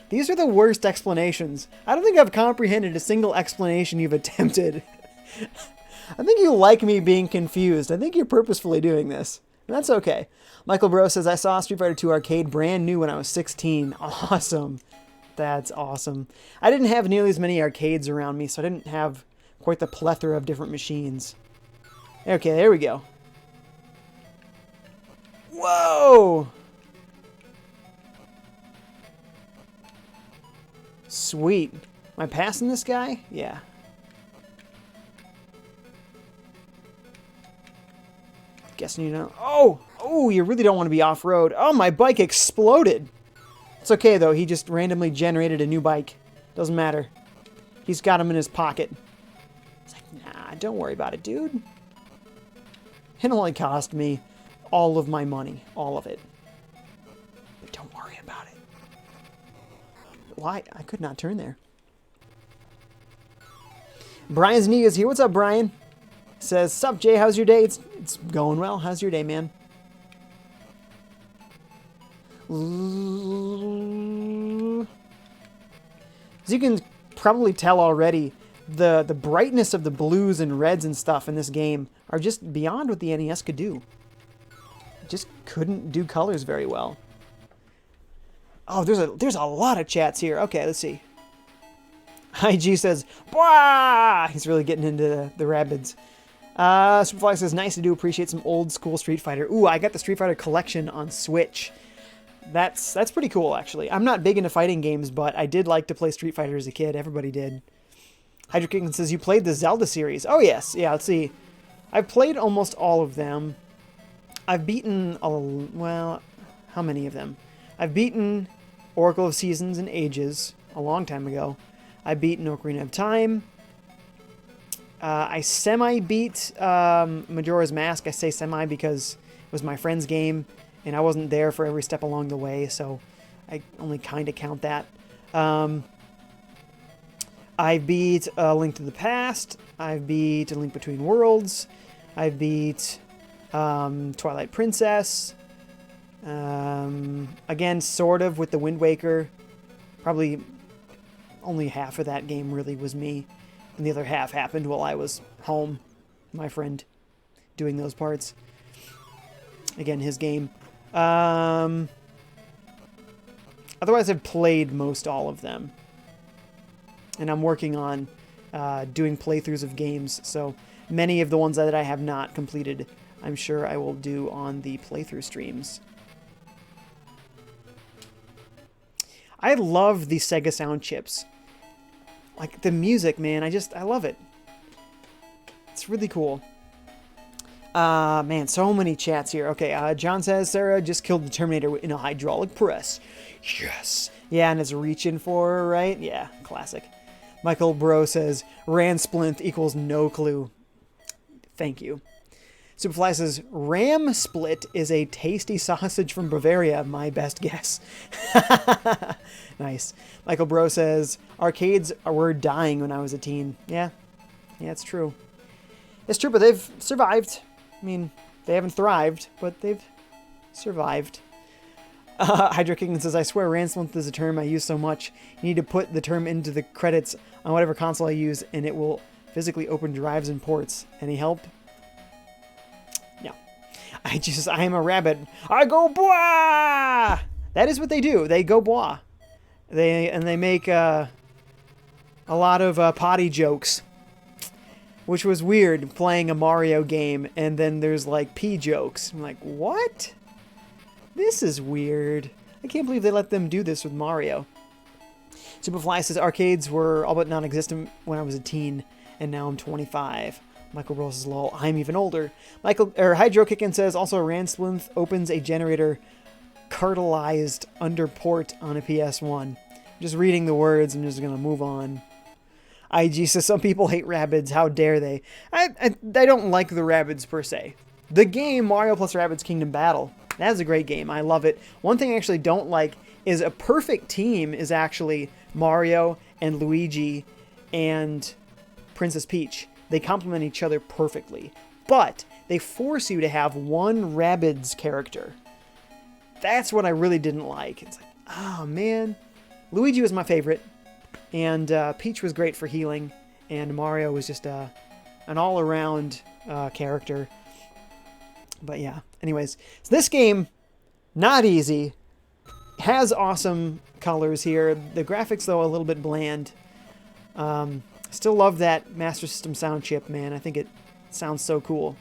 These are the worst explanations. I don't think I've comprehended a single explanation you've attempted. I think you like me being confused. I think you're purposefully doing this. And that's okay. Michael Bro says, I saw Street Fighter 2 Arcade brand new when I was 16. Awesome. That's awesome. I didn't have nearly as many arcades around me, so I didn't have quite the plethora of different machines. Okay, there we go. Whoa! Sweet. Am I passing this guy? Yeah. Guessing you know. Oh! Oh, you really don't want to be off-road. Oh, my bike exploded! It's okay, though. He just randomly generated a new bike. Doesn't matter. He's got him in his pocket. It's like, nah, don't worry about it, dude. It only cost me all of my money. All of it. But don't worry about it. Why? I could not turn there. Brian's knee is here. What's up, Brian? Says, sup, Jay, how's your day? It's going well. How's your day, man? As you can probably tell already, the brightness of the blues and reds and stuff in this game are just beyond what the NES could do. It just couldn't do colors very well. Oh, there's a lot of chats here. Okay, let's see. IG says, "Bwah!" He's really getting into the rapids. Superfly says, nice to do. Appreciate some old school Street Fighter. Ooh, I got the Street Fighter collection on Switch. That's pretty cool, actually. I'm not big into fighting games, but I did like to play Street Fighter as a kid. Everybody did. Hydro King says, you played the Zelda series. Oh, yes. Yeah, let's see. I've played almost all of them. I've beaten, well, how many of them? I've beaten Oracle of Seasons and Ages a long time ago. I beat Ocarina of Time. I semi-beat Majora's Mask. I say semi because it was my friend's game, and I wasn't there for every step along the way, so I only kind of count that. I beat A Link to the Past. I beat A Link Between Worlds. I beat Twilight Princess. Again, sort of with the Wind Waker. Probably only half of that game really was me, and the other half happened while I was home, my friend, doing those parts. Again, his game. Otherwise, I've played most all of them, and I'm working on doing playthroughs of games, so many of the ones that I have not completed, I'm sure I will do on the playthrough streams. I love the Sega sound chips. Like, the music, man, I love it. It's really cool. Man, so many chats here. Okay, John says, Sarah just killed the Terminator in a hydraulic press. Yes. Yeah, and it's reaching for her, right? Yeah, classic. Michael Bro says, Ransplinth equals no clue. Thank you. Superfly says, Ram Split is a tasty sausage from Bavaria, my best guess. Nice. Michael Bro says, arcades were dying when I was a teen. Yeah, it's true. It's true, but they've survived. I mean, they haven't thrived, but they've survived. Hydra King says, I swear Ransplinth is a term I use so much. You need to put the term into the credits on whatever console I use, and it will physically open drives and ports. Any help? I am a rabbit. I go boah! That is what they do. They go boah. They make a lot of potty jokes, which was weird playing a Mario game, and then there's like pee jokes. I'm like, what? This is weird. I can't believe they let them do this with Mario. Superfly says arcades were all but non-existent when I was a teen, and now I'm 25. Michael Rose is lol. I'm even older. Hydro Kickin says also Ransplinth opens a generator cartelized under port on a PS1. Just reading the words, I'm just gonna move on. IG says some people hate Rabbids. How dare they? I don't like the Rabbids per se. The game Mario plus Rabbids Kingdom Battle, that is a great game. I love it. One thing I actually don't like is a perfect team is actually Mario and Luigi and Princess Peach. They complement each other perfectly, but they force you to have one Rabbids character. That's what I really didn't like. It's like, oh man. Luigi was my favorite, and Peach was great for healing, and Mario was just an all-around character. But yeah, anyways. So this game, not easy. Has awesome colors here. The graphics, though, a little bit bland. Still love that Master System sound chip, man. I think it sounds so cool.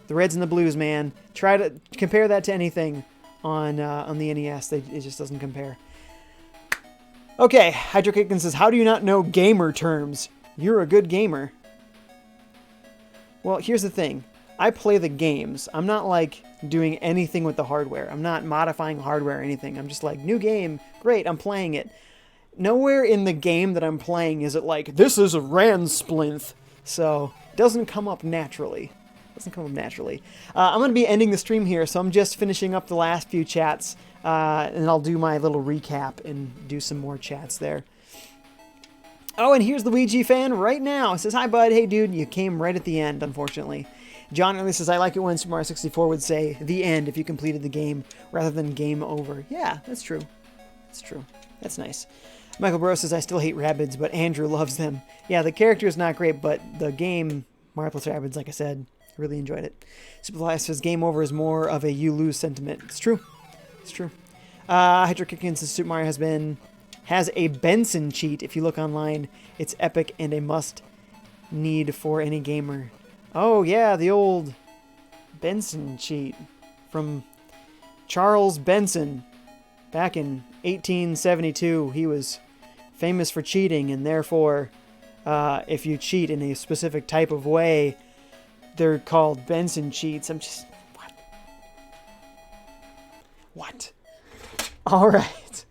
The reds and the blues, man. Try to compare that to anything on the NES. It just doesn't compare. Okay, Hydro Kickin says, how do you not know gamer terms? You're a good gamer. Well, here's the thing. I play the games. I'm not like doing anything with the hardware. I'm not modifying hardware or anything. I'm just like, new game, great, I'm playing it. Nowhere in the game that I'm playing is it like, this is a Ransplinth. So, it doesn't come up naturally. I'm going to be ending the stream here, so I'm just finishing up the last few chats, and I'll do my little recap and do some more chats there. Oh, and here's Luigi fan right now. It says, hi, bud. Hey, dude. You came right at the end, unfortunately. John really says, I like it when Super Mario 64 would say the end if you completed the game rather than game over. Yeah, that's true. That's true. That's nice. Michael Bro says, I still hate Rabbids, but Andrew loves them. Yeah, the character is not great, but the game, Mario plus Rabbids, like I said, I really enjoyed it. Superfly says, game over is more of a you lose sentiment. It's true. It's true. Hydro Kickin says, Super Mario has a Benson cheat. If you look online, it's epic and a must need for any gamer. Oh, yeah, the old Benson cheat from Charles Benson. Back in 1872, he was famous for cheating, and therefore, if you cheat in a specific type of way, they're called Benson cheats. I'm just... What? All right.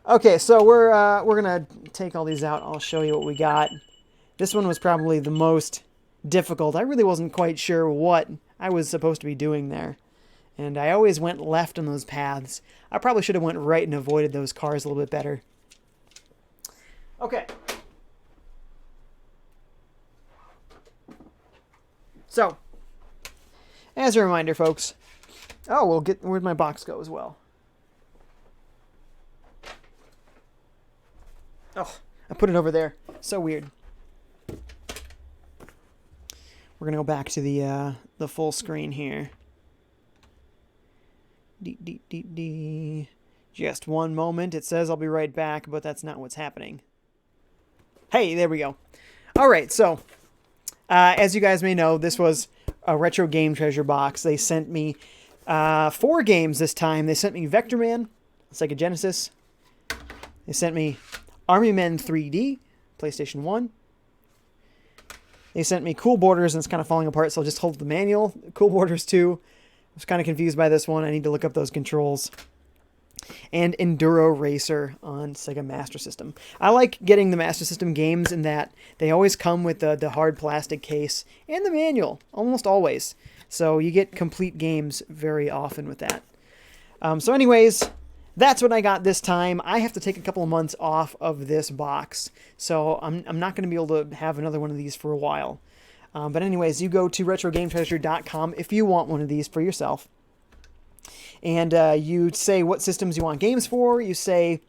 Okay, so we're gonna take all these out. I'll show you what we got. This one was probably the most difficult. I really wasn't quite sure what I was supposed to be doing there. And I always went left on those paths. I probably should have went right and avoided those cars a little bit better. Okay. So, as a reminder, folks. Oh, where'd my box go as well? Oh, I put it over there. So weird. We're gonna go back to the full screen here. Just one moment. It says I'll be right back, but that's not what's happening. Hey, there we go. All right, so as you guys may know, this was a retro game treasure box. They sent me 4 games this time. They sent me Vector Man, Sega Genesis. They sent me Army Men 3D, PlayStation 1. They sent me Cool Borders, and it's kind of falling apart, so I'll just hold the manual. Cool Borders 2. I was kind of confused by this one. I need to look up those controls. And Enduro Racer on Sega Master System. I like getting the Master System games in that they always come with the hard plastic case and the manual, almost always. So you get complete games very often with that. So anyways, that's what I got this time. I have to take a couple of months off of this box, so I'm not going to be able to have another one of these for a while. But anyways, you go to RetroGameTreasure.com if you want one of these for yourself. And you say what systems you want games for. You say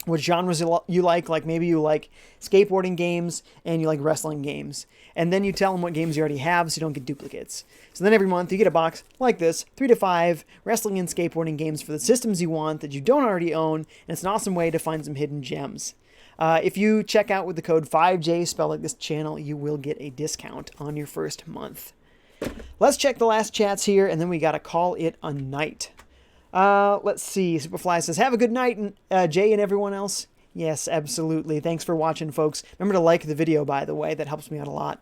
what genres you like maybe you like skateboarding games and you like wrestling games. And then you tell them what games you already have so you don't get duplicates. So then every month you get a box like this, 3 to 5 wrestling and skateboarding games for the systems you want that you don't already own. And it's an awesome way to find some hidden gems. If you check out with the code FiveJay, spelled like this channel, you will get a discount on your first month. Let's check the last chats here, and then we got to call it a night. Let's see. Superfly says, have a good night, Jay and everyone else. Yes, absolutely. Thanks for watching, folks. Remember to like the video, by the way. That helps me out a lot.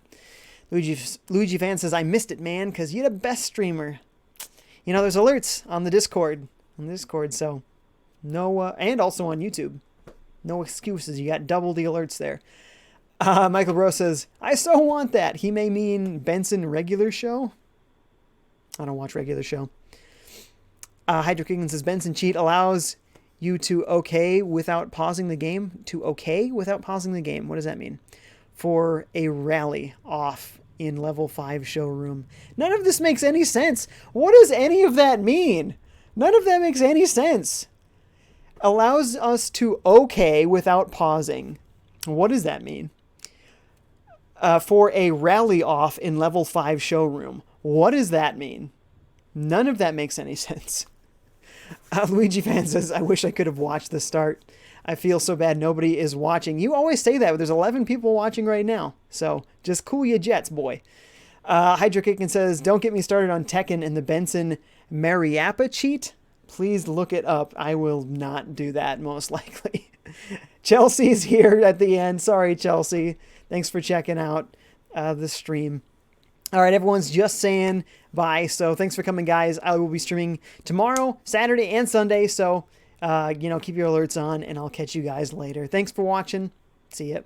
Luigi Fan says, I missed it, man, because you're the best streamer. You know, there's alerts on the Discord. So no, and also on YouTube. No excuses. You got double the alerts there. Michael Bro says, I so want that. He may mean Benson regular show. I don't watch regular show. Hydro King says, Benson cheat allows you to okay without pausing the game. To okay without pausing the game. What does that mean? For a rally off in level 5 showroom. None of this makes any sense. What does any of that mean? None of that makes any sense. Allows us to okay without pausing. What does that mean? For a rally off in level 5 showroom. What does that mean? None of that makes any sense. Luigi Fan says, I wish I could have watched the start. I feel so bad nobody is watching. You always say that, but there's 11 people watching right now. So just cool your jets, boy. Hydro Kickin says, don't get me started on Tekken and the Benson Mariappa cheat. Please look it up. I will not do that, most likely. Chelsea's here at the end. Sorry, Chelsea. Thanks for checking out the stream. All right, everyone's just saying bye. So thanks for coming, guys. I will be streaming tomorrow, Saturday, and Sunday. So, keep your alerts on, and I'll catch you guys later. Thanks for watching. See ya.